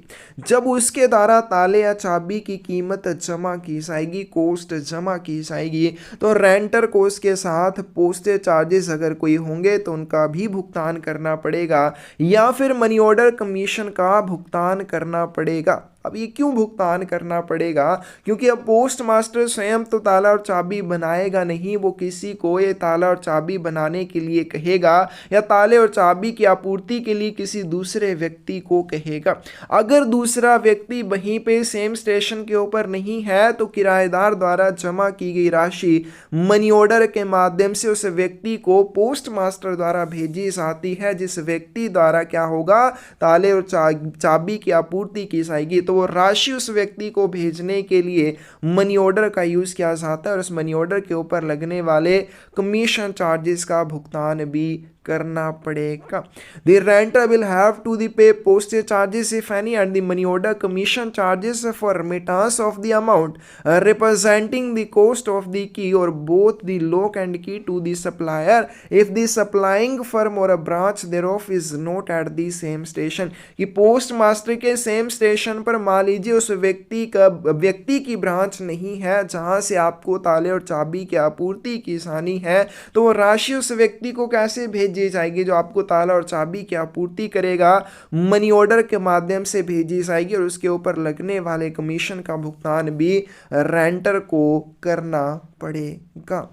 जब उसके द्वारा ताले या चाबी की कीमत जमा की जाएगी, कोस्ट जमा की जाएगी, तो रेंटर को उसके साथ पोस्टेज चार्जेस अगर कोई होंगे तो उनका भी भुगतान करना पड़ेगा या फिर मनी ऑर्डर कमीशन का भुगतान करना पड़ेगा। अब ये क्यों भुगतान करना पड़ेगा? क्योंकि अब पोस्ट मास्टर स्वयं तो ताला और चाबी बनाएगा नहीं, वो किसी को ये ताला और चाबी बनाने के लिए कहेगा या ताले और चाबी की आपूर्ति के लिए किसी दूसरे व्यक्ति को कहेगा। अगर दूसरा व्यक्ति वहीं पे सेम स्टेशन के ऊपर नहीं है तो किराएदार द्वारा जमा की गई राशि मनी ऑर्डर के माध्यम से उस व्यक्ति को पोस्ट मास्टर द्वारा भेजी जाती है, जिस व्यक्ति द्वारा क्या होगा, ताले और चाबी की आपूर्ति की जाएगी। तो वो राशि उस व्यक्ति को भेजने के लिए मनी ऑर्डर का यूज किया जाता है और उस मनी ऑर्डर के ऊपर लगने वाले कमीशन चार्जेस का भुगतान भी करना पड़ेगा। The renter will have to pay postage charges if any and the money order commission charges for remittance of the amount representing the cost of the key or both the lock and key to the supplier if the supplying firm or a branch thereof is not at the same station। कि post master के same station पर मान लीजिए उस व्यक्ति की branch नहीं है जहां से आपको ताले और चाबी की आपूर्ति की आसानी है, तो वो राशि उस व्यक्ति को कैसे भेजी जाएगी जो आपको ताला और चाबी की आपूर्ति करेगा? मनी ऑर्डर के माध्यम से भेजी जाएगी और उसके ऊपर लगने वाले कमीशन का भुगतान भी रेंटर को करना पड़ेगा।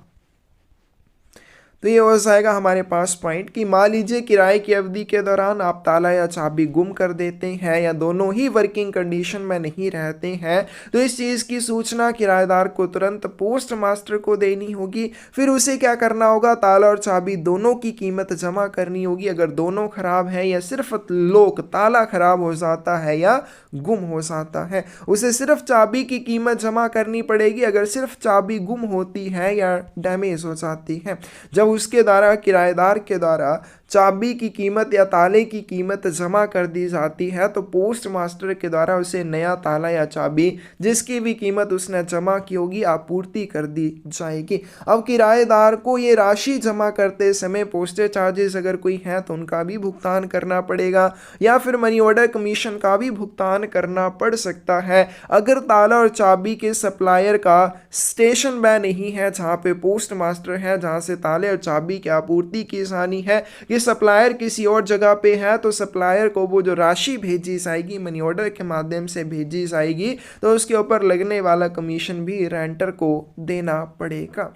तो ये हो जाएगा हमारे पास पॉइंट कि मान लीजिए किराए की अवधि के दौरान आप ताला या चाबी गुम कर देते हैं या दोनों ही वर्किंग कंडीशन में नहीं रहते हैं, तो इस चीज़ की सूचना किराएदार को तुरंत पोस्ट मास्टर को देनी होगी। फिर उसे क्या करना होगा, ताला और चाबी दोनों की कीमत जमा करनी होगी। अगर दोनों खराब है या सिर्फ लोक ताला खराब हो जाता है या गुम हो जाता है, उसे सिर्फ चाबी की कीमत जमा करनी पड़ेगी। अगर सिर्फ चाबी गुम होती है या डैमेज हो जाती है, जब उसके द्वारा किराएदार के द्वारा चाबी की कीमत या ताले की कीमत जमा कर दी जाती है, तो पोस्ट मास्टर के द्वारा उसे नया ताला या चाबी जिसकी भी कीमत उसने जमा की होगी आपूर्ति कर दी जाएगी। अब किराएदार को ये राशि जमा करते समय पोस्टेज चार्जेस अगर कोई है तो उनका भी भुगतान करना पड़ेगा या फिर मनी ऑर्डर कमीशन का भी भुगतान करना पड़ सकता है। अगर ताला और चाबी के सप्लायर का स्टेशन वह नहीं है जहाँ पे पोस्ट मास्टर है, जहाँ से ताले और चाबी की आपूर्ति की आसानी है, कि सप्लायर किसी और जगह पे है, तो सप्लायर को वो जो राशि भेजी जाएगी मनी ऑर्डर के माध्यम से भेजी जाएगी, तो उसके ऊपर लगने वाला कमीशन भी रेंटर को देना पड़ेगा।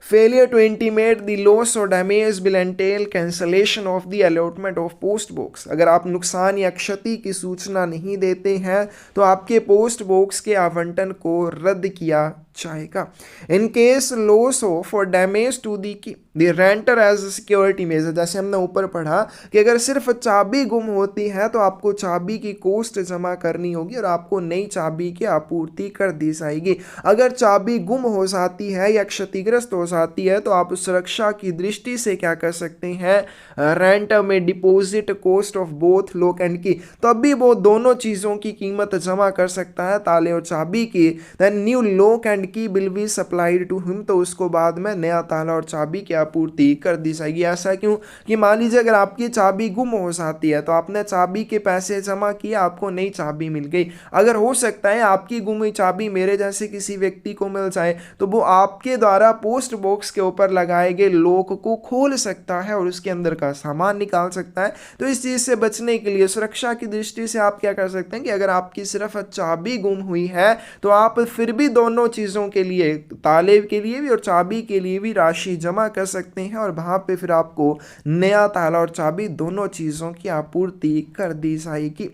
Failure to intimate the loss or damage will entail cancellation of the allotment of post box। अगर आप नुकसान या क्षति की सूचना नहीं देते हैं तो आपके पोस्ट बॉक्स के आवंटन को रद्द किया जाएगा। In case loss of or damage to the renter as security measure, जैसे हमने ऊपर पढ़ा कि अगर सिर्फ चाबी गुम होती है तो आपको चाबी की कॉस्ट जमा करनी होगी और आपको नई चाबी की आपूर्ति कर दी जाएगी। अगर चाबी गुम हो जाती है या क्षतिग्रस्त हो जाती है तो आप सुरक्षा की दृष्टि से क्या कर सकते हैं, रेंटर में deposit cost of both lock and की, तब भी वो दोनों चीज़ों की कीमत जमा कर सकता है, ताले और चाबी की। Then new lock and key will be supplied to him, तो उसको बाद में नया ताला और चाबी की आपूर्ति कर दी जाएगी। ऐसा क्यों कि मान लीजिए अगर आपकी चाबी गुम हो जाती है तो आपने चाबी के पैसे जमा किए, आपको नई चाबी मिल गई। अगर हो सकता है आपकी गुम हुई चाबी मेरे जैसे किसी व्यक्ति को मिल जाए तो वो आपके द्वारा पोस्ट बॉक्स के ऊपर लगाए गए लॉक को खोल सकता है और उसके अंदर का सामान निकाल सकता है। तो इस चीज़ से बचने के लिए सुरक्षा की दृष्टि से आप क्या कर सकते हैं कि अगर आपकी सिर्फ चाबी गुम हुई है तो आप फिर भी दोनों चीज़ों के लिए, ताले के लिए भी और चाबी के लिए भी राशि जमा कर सकते हैं और वहाँ पे फिर आपको नया ताला और चाबी दोनों चीज़ों की आपूर्ति कर दी जाएगी।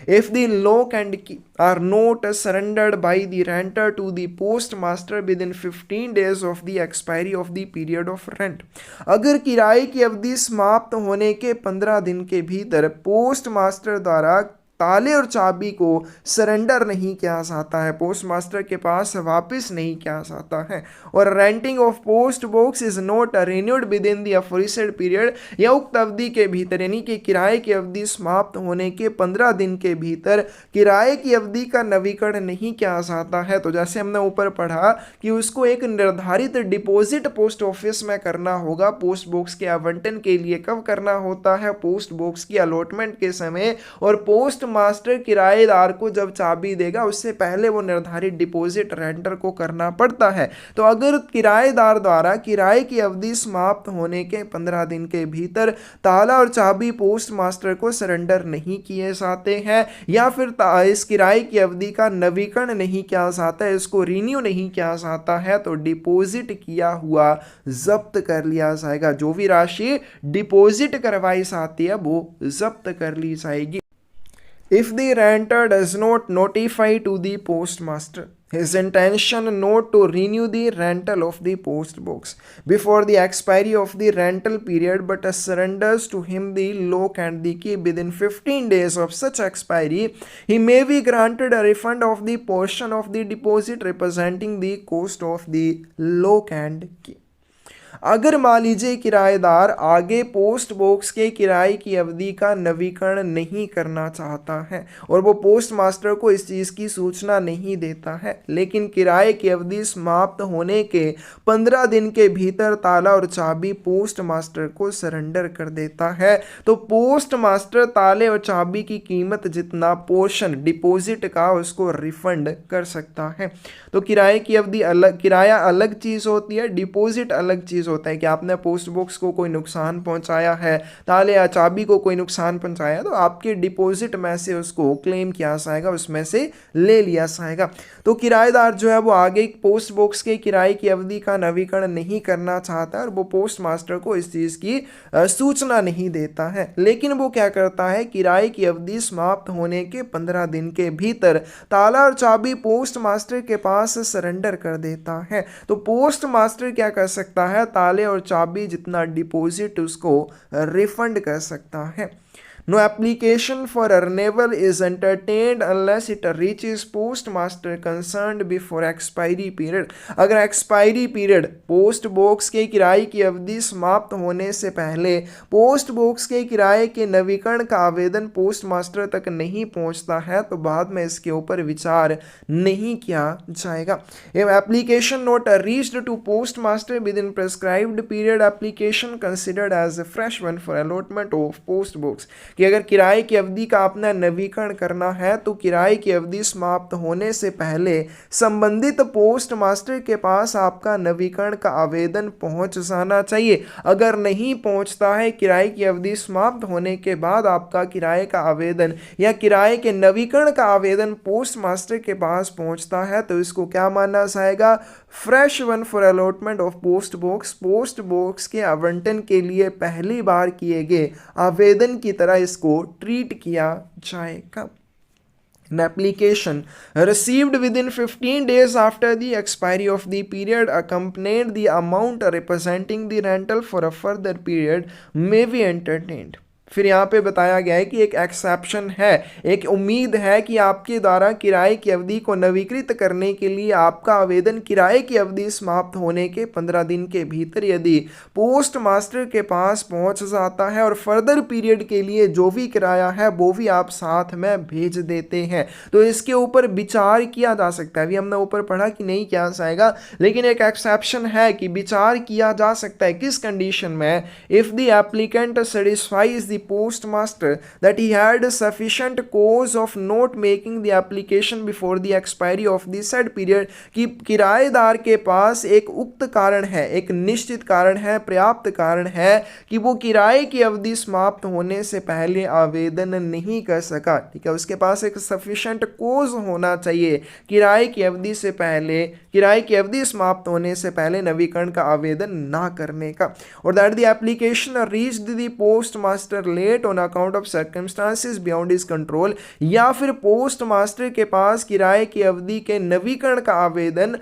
If the lock and key are not surrendered by the renter to the postmaster within 15 days of the expiry of the period of rent, अगर किराए की अवधि समाप्त होने के 15 दिन के भीतर पोस्ट मास्टर द्वारा ताले और चाबी को सरेंडर नहीं किया जाता है, पोस्ट मास्टर के पास वापस नहीं किया जाता है, और renting of post box is not renewed within the aforesaid period, या उक्त अवधि के भीतर यानी कि किराए की अवधि समाप्त होने के 15 दिन के भीतर किराए की अवधि का नवीकरण नहीं किया जाता है, तो जैसे हमने ऊपर पढ़ा कि उसको एक निर्धारित डिपॉजिट पोस्ट ऑफिस में करना होगा। पोस्ट बॉक्स के आवंटन के लिए कब करना होता है, पोस्ट बॉक्स की अलॉटमेंट के समय, और पोस्ट मास्टर किराएदार को जब चाबी देगा उससे पहले वो निर्धारित डिपॉजिट रेंटर को करना पड़ता है। तो अगर किराएदार द्वारा किराए की अवधि समाप्त होने के 15 दिन के भीतर ताला और चाबी पोस्ट मास्टर को सरेंडर नहीं किए जाते हैं या फिर इस किराए की अवधि का नवीकरण नहीं किया जाता है, इसको रिन्यू नहीं किया जाता है, तो डिपॉजिट किया हुआ जब्त कर लिया जाएगा। जो भी राशि डिपॉजिट करवाई जाती है वो जब्त कर ली जाएगी। If the renter does not notify to the postmaster his intention not to renew the rental of the post box before the expiry of the rental period but surrenders to him the lock and the key within 15 days of such expiry, he may be granted a refund of the portion of the deposit representing the cost of the lock and key। अगर मान लीजिए किराएदार आगे post box के किराए की अवधि का नवीकरण नहीं करना चाहता है और वो पोस्ट मास्टर को इस चीज़ की सूचना नहीं देता है, लेकिन किराए की अवधि समाप्त होने के 15 दिन के भीतर ताला और चाबी पोस्ट मास्टर को सरेंडर कर देता है, तो पोस्ट मास्टर ताले और चाबी की कीमत जितना पोर्शन डिपॉजिट का उसको रिफंड कर सकता है। तो किराए की अवधि अलग, किराया अलग चीज़ होती है, डिपॉजिट अलग चीज़ होता है कि आपने पोस्ट बॉक्स को कोई नुकसान पहुंचाया है, ताले या चाबी को कोई नुकसान पहुंचाया, तो आपके डिपॉजिट में से उसको क्लेम किया जाएगा, उसमें से ले लिया जाएगा। तो किराएदार जो है वो आगे पोस्ट बॉक्स के किराए की अवधि का नवीकरण नहीं करना चाहता है और वो पोस्ट मास्टर को इस चीज़ की सूचना नहीं देता है, लेकिन वो क्या करता है, किराए की अवधि समाप्त होने के 15 दिन के भीतर ताला और चाबी पोस्ट मास्टर के पास सरेंडर कर देता है। तो पोस्ट मास्टर क्या कर सकता है, ताले और चाबी जितना डिपॉजिट उसको रिफंड कर सकता है। No application for a renewal is entertained unless it reaches postmaster concerned before expiry period। अगर एक्सपायरी पीरियड पोस्ट बॉक्स के किराए की अवधि समाप्त होने से पहले पोस्ट बॉक्स के किराए के नवीकरण का आवेदन पोस्ट मास्टर तक नहीं पहुंचता है तो बाद में इसके ऊपर विचार नहीं किया जाएगा। Application not reached to postmaster within prescribed period application considered as a fresh one for allotment of post box. कि अगर किराए की अवधि का अपना नवीकरण करना है तो किराए की अवधि समाप्त होने से पहले संबंधित पोस्ट मास्टर के पास आपका नवीकरण का आवेदन पहुंच जाना चाहिए। अगर नहीं पहुंचता है, किराए की अवधि समाप्त होने के बाद आपका किराए का आवेदन या किराए के नवीकरण का आवेदन पोस्ट मास्टर के पास पहुंचता है तो इसको क्या माना जाएगा, fresh one for allotment of post box. Post box के आवंटन के लिए पहली बार किए गए आवेदन की तरह इसको ट्रीट किया जाएगा। An application received within 15 days after the expiry of the period accompanied the amount representing the rental for a further period may be entertained। फिर यहाँ पे बताया गया है कि एक एक्सेप्शन है, एक उम्मीद है कि आपके द्वारा किराए की अवधि को नवीकृत करने के लिए आपका आवेदन किराए की अवधि समाप्त होने के 15 दिन के भीतर यदि पोस्ट मास्टर के पास पहुंच जाता है और फर्दर पीरियड के लिए जो भी किराया है वो भी आप साथ में भेज देते हैं तो इसके ऊपर विचार किया जा सकता है। अभी हमने ऊपर पढ़ा कि नहीं किया जाएगा, लेकिन एक एक्सेप्शन है कि विचार किया जा सकता है। किस कंडीशन में, if the applicant satisfies the postmaster that he had sufficient cause of not making the application before the expiry of the said period। कि किराएदार के पास एक उक्त कारण है, एक निश्चित कारण है, पर्याप्त कारण है कि वो किराए की अवधि समाप्त होने से पहले आवेदन नहीं कर सका। ठीक है, उसके पास एक सफिशिएंट कोज होना चाहिए किराए की अवधि से पहले, किराए की अवधि समाप्त होने से पहले नवीकरण का आवेदन ना करने का। Or that the application reached the post master late on account of circumstances beyond his control, या फिर पोस्ट मास्टर के पास किराए की अवधि के नवीकरण का आवेदन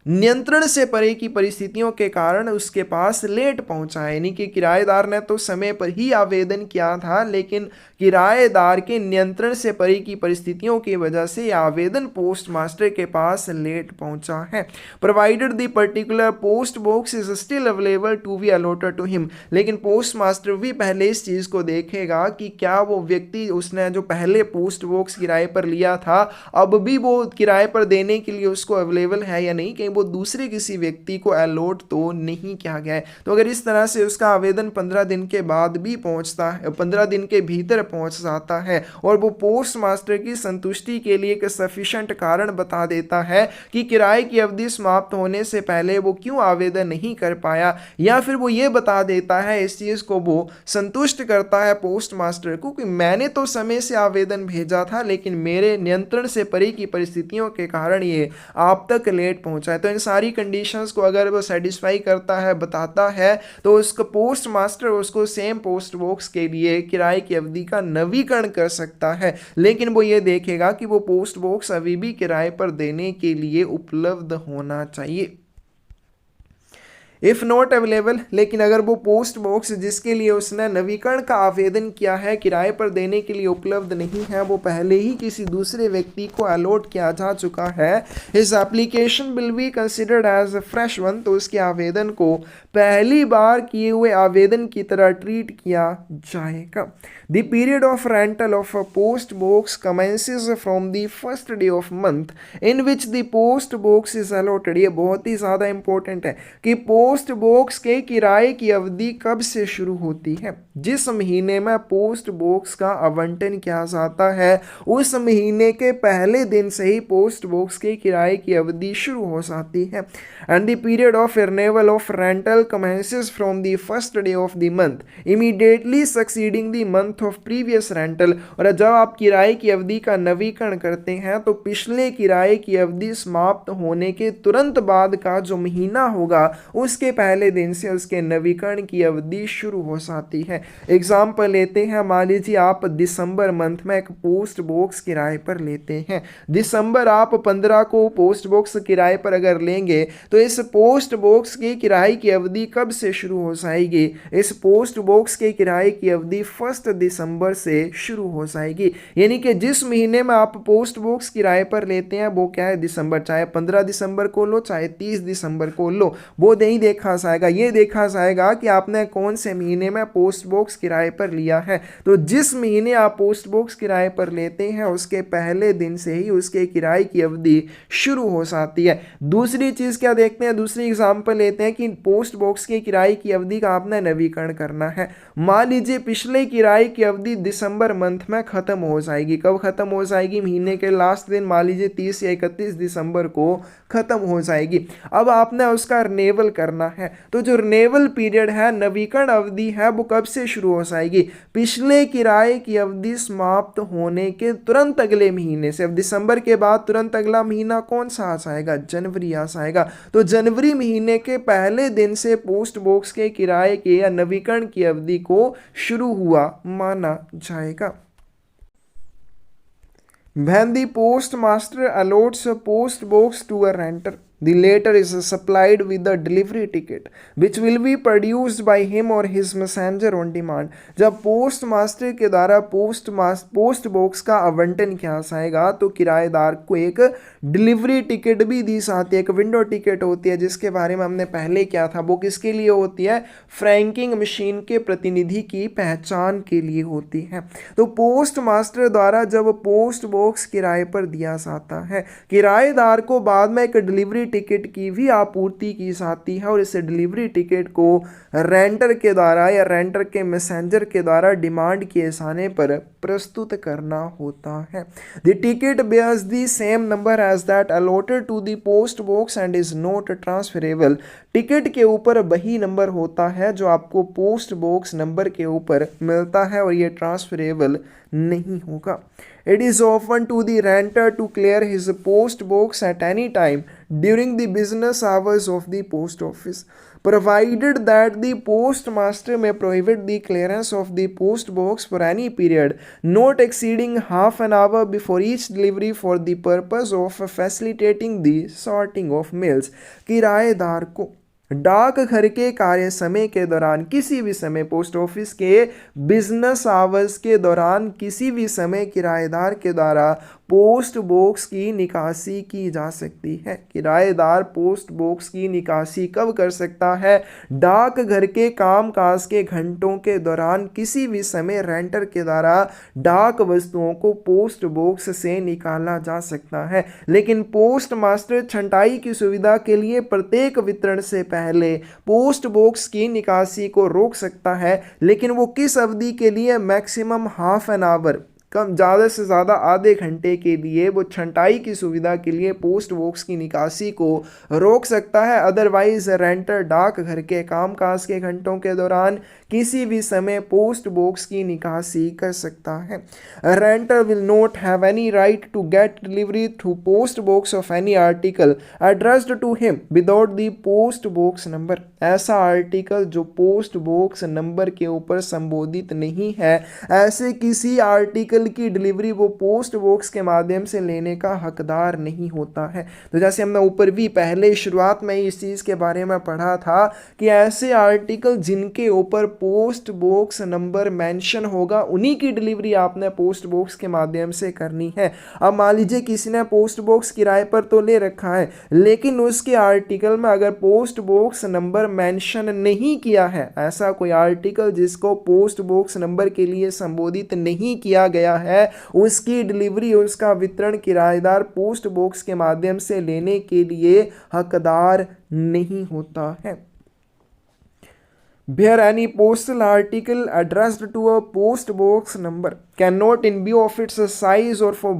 नियंत्रण से परे की परिस्थितियों के कारण उसके पास लेट पहुंचा है। यानी कि किराएदार ने तो समय पर ही आवेदन किया था लेकिन किराएदार के नियंत्रण से परे की परिस्थितियों की वजह से आवेदन पोस्ट मास्टर के पास लेट पहुंचा है। Provided the particular post box is still available to be allotted to him. लेकिन पोस्ट मास्टर भी पहले इस चीज़ को देखेगा कि क्या वो व्यक्ति, उसने जो पहले पोस्ट बॉक्स किराए पर लिया था, अब भी वो किराए पर देने के लिए उसको अवेलेबल है या नहीं। कहीं वो दूसरे किसी व्यक्ति को अलॉट तो नहीं किया गया है। तो अगर इस तरह से उसका आवेदन 15 दिन के बाद भी पहुंचता है, 15 दिन के भीतर पहुंच जाता है और वो पोस्ट मास्टर की संतुष्टि के लिए एक सफिशिएंट कारण बता देता है कि किराए की अवधि समाप्त होने से पहले वो क्यों आवेदन नहीं कर पाया, या फिर वो ये बता देता है, इस चीज़ को वो संतुष्ट करता है पोस्ट मास्टर को कि मैंने तो समय से आवेदन भेजा था लेकिन मेरे नियंत्रण से परे की परिस्थितियों के कारण ये आप तक लेट पहुंचा है। तो इन सारी कंडीशंस को अगर वो सेटिस्फाई करता है, बताता है, तो उसका पोस्ट मास्टर उसको सेम पोस्ट बॉक्स के लिए किराए की अवधि का नवीकरण कर सकता है, लेकिन वो ये देखेगा कि वो पोस्ट बॉक्स अभी भी किराए पर देने के लिए उपलब्ध होना चाहिए। इफ़ नॉट अवेलेबल, लेकिन अगर वो पोस्ट बॉक्स जिसके लिए उसने नवीकरण का आवेदन किया है किराए पर देने के लिए उपलब्ध नहीं है, वो पहले ही किसी दूसरे व्यक्ति को अलॉट किया जा चुका है, his application will be considered as a fresh one, तो उसके आवेदन को पहली बार किए हुए आवेदन की तरह ट्रीट किया जाएगा। The period of rental of a post box commences from the first day of month in which the post box is allotted. ये बहुत ही ज़्यादा इंपॉर्टेंट है कि पोस्ट बॉक्स के किराए की अवधि कब से शुरू होती है। जिस महीने में पोस्ट बॉक्स का आवंटन किया जाता है उस महीने के पहले दिन से ही पोस्ट बॉक्स के किराए की अवधि शुरू हो जाती है। And the period of renewal of rental commences from the first day of the month immediately succeeding the month of previous rental. और जब आप किराए की अवधि का नवीकरण करते हैं तो पिछले किराए की अवधि समाप्त होने के तुरंत बाद का जो महीना होगा उसके पहले दिन से उसके नवीकरण की अवधि शुरू हो जाती है। एग्जाम्पल लेते हैं, मान लीजिए आप दिसंबर मंथ में एक पोस्ट बॉक्स किराए पर लेते हैं। दिसंबर आप 15 को पोस्ट बॉक्स किराए पर अगर लेंगे तो इस पोस्ट बॉक्स की किराए की अवधि कब से शुरू हो जाएगी? इस पोस्ट बॉक्स के किराए की अवधि 1 दिसंबर से शुरू हो जाएगी। यानी कि जिस महीने में आप पोस्ट बॉक्स किराए पर लेते हैं वो क्या है? दिसंबर। चाहे 15 दिसंबर को लो चाहे 30 दिसंबर को लो, वो नहीं देखा जाएगा, ये देखा जाएगा कि आपने कौन से महीने में पोस्ट बॉक्स किराए पर लिया है। तो जिस महीने आप पोस्ट बॉक्स किराए पर लेते हैं उसके पहले दिन से ही उसके किराए की अवधि शुरू हो जाती है। दूसरी चीज़ क्या देखते हैं, दूसरी एग्जाम्पल लेते हैं कि पोस्ट बॉक्स के किराए की अवधि का आपने नवीकरण करना है। मान लीजिए पिछले किराए की अवधि दिसंबर मंथ में ख़त्म हो जाएगी। कब ख़त्म हो जाएगी? महीने के लास्ट दिन, मान लीजिए 30 या 31 दिसंबर को ख़त्म हो जाएगी। अब आपने उसका रिन्यूअल करना है, तो जो रिन्यूअल पीरियड है, नवीकरण अवधि है, वो कब से शुरू हो जाएगी? पिछले किराए की अवधि समाप्त होने के तुरंत अगले महीने से। अब दिसंबर के बाद तुरंत अगला महीना कौन सा आ जाएगा? जनवरी आ जाएगा। तो जनवरी महीने के पहले दिन से पोस्ट बॉक्स के किराए के या नवीकरण की अवधि को शुरू हुआ माना जाएगा। When the postmaster allots a post box to a renter, the latter is supplied with a delivery ticket which will be produced by him or his messenger on demand। जब पोस्ट मास्टर के द्वारा post box का आवंटन किया जाएगा तो किराएदार को एक डिलीवरी टिकट भी दी जाती है। एक विंडो टिकट होती है जिसके बारे में हमने पहले किया था। वो किसके लिए होती है? फ्रैंकिंग मशीन के प्रतिनिधि की पहचान के लिए होती है। तो पोस्ट मास्टर द्वारा जब पोस्ट बॉक्स किराए पर दिया जाता है, किराएदार को बाद में एक डिलीवरी टिकट की भी आपूर्ति की जाती है और इस डिलीवरी टिकट को रेंटर के द्वारा या रेंटर के मैसेंजर के द्वारा डिमांड किए जाने पर प्रस्तुत करना होता है। The ticket bears the same number as that allotted to the post box and is not transferable। Ticket के ऊपर वही नंबर होता है जो आपको पोस्ट बॉक्स नंबर के ऊपर मिलता है और ये ट्रांसफरेबल नहीं होगा। It is often to the renter to clear his post box at any time during the business hours of the post office, provided that the postmaster may prohibit the clearance of the post box for any period not exceeding half an hour before each delivery for the purpose of facilitating the sorting of mails। किराएदार को डाक घर के कार्य समय के दौरान किसी भी समय, पोस्ट ऑफिस के बिजनेस आवर्स के दौरान किसी भी समय किराएदार के द्वारा पोस्ट बॉक्स की निकासी की जा सकती है। किराएदार पोस्ट बॉक्स की निकासी कब कर सकता है? डाकघर के कामकाज के घंटों के दौरान किसी भी समय रेंटर के द्वारा डाक वस्तुओं को पोस्ट बॉक्स से निकाला जा सकता है। लेकिन पोस्ट मास्टर छंटाई की सुविधा के लिए प्रत्येक वितरण से पहले पोस्ट बॉक्स की निकासी को रोक सकता है, लेकिन वो किस अवधि के लिए? मैक्सिमम हाफ एन आवर, कम ज़्यादा से ज़्यादा आधे घंटे के लिए वो छंटाई की सुविधा के लिए पोस्ट बॉक्स की निकासी को रोक सकता है। अदरवाइज रेंटर डाकघर के कामकाज के घंटों के दौरान किसी भी समय पोस्ट बॉक्स की निकासी कर सकता है। Renter will not have any right to get delivery through post box of any article addressed to him without the post box number. ऐसा आर्टिकल जो पोस्ट बॉक्स नंबर के ऊपर संबोधित नहीं है, ऐसे किसी आर्टिकल की डिलीवरी वो पोस्ट बॉक्स के माध्यम से लेने का हकदार नहीं होता है। तो जैसे हमने ऊपर भी पहले शुरुआत में इस चीज़ के बारे में पढ़ा था कि ऐसे आर्टिकल जिनके ऊपर पोस्ट बॉक्स नंबर मेंशन होगा उन्हीं की डिलीवरी आपने पोस्ट बॉक्स के माध्यम से करनी है। अब मान लीजिए किसी ने पोस्ट बॉक्स किराए पर तो ले रखा है, लेकिन उसके आर्टिकल में अगर पोस्ट बॉक्स नंबर मेंशन नहीं किया है, ऐसा कोई आर्टिकल जिसको पोस्ट बॉक्स नंबर के लिए संबोधित नहीं किया गया है, उसकी डिलीवरी और उसका वितरण किराएदार पोस्ट बॉक्स के माध्यम से लेने के लिए हकदार नहीं होता है। Where any postal article addressed to a post box number cannot, in view of its size or for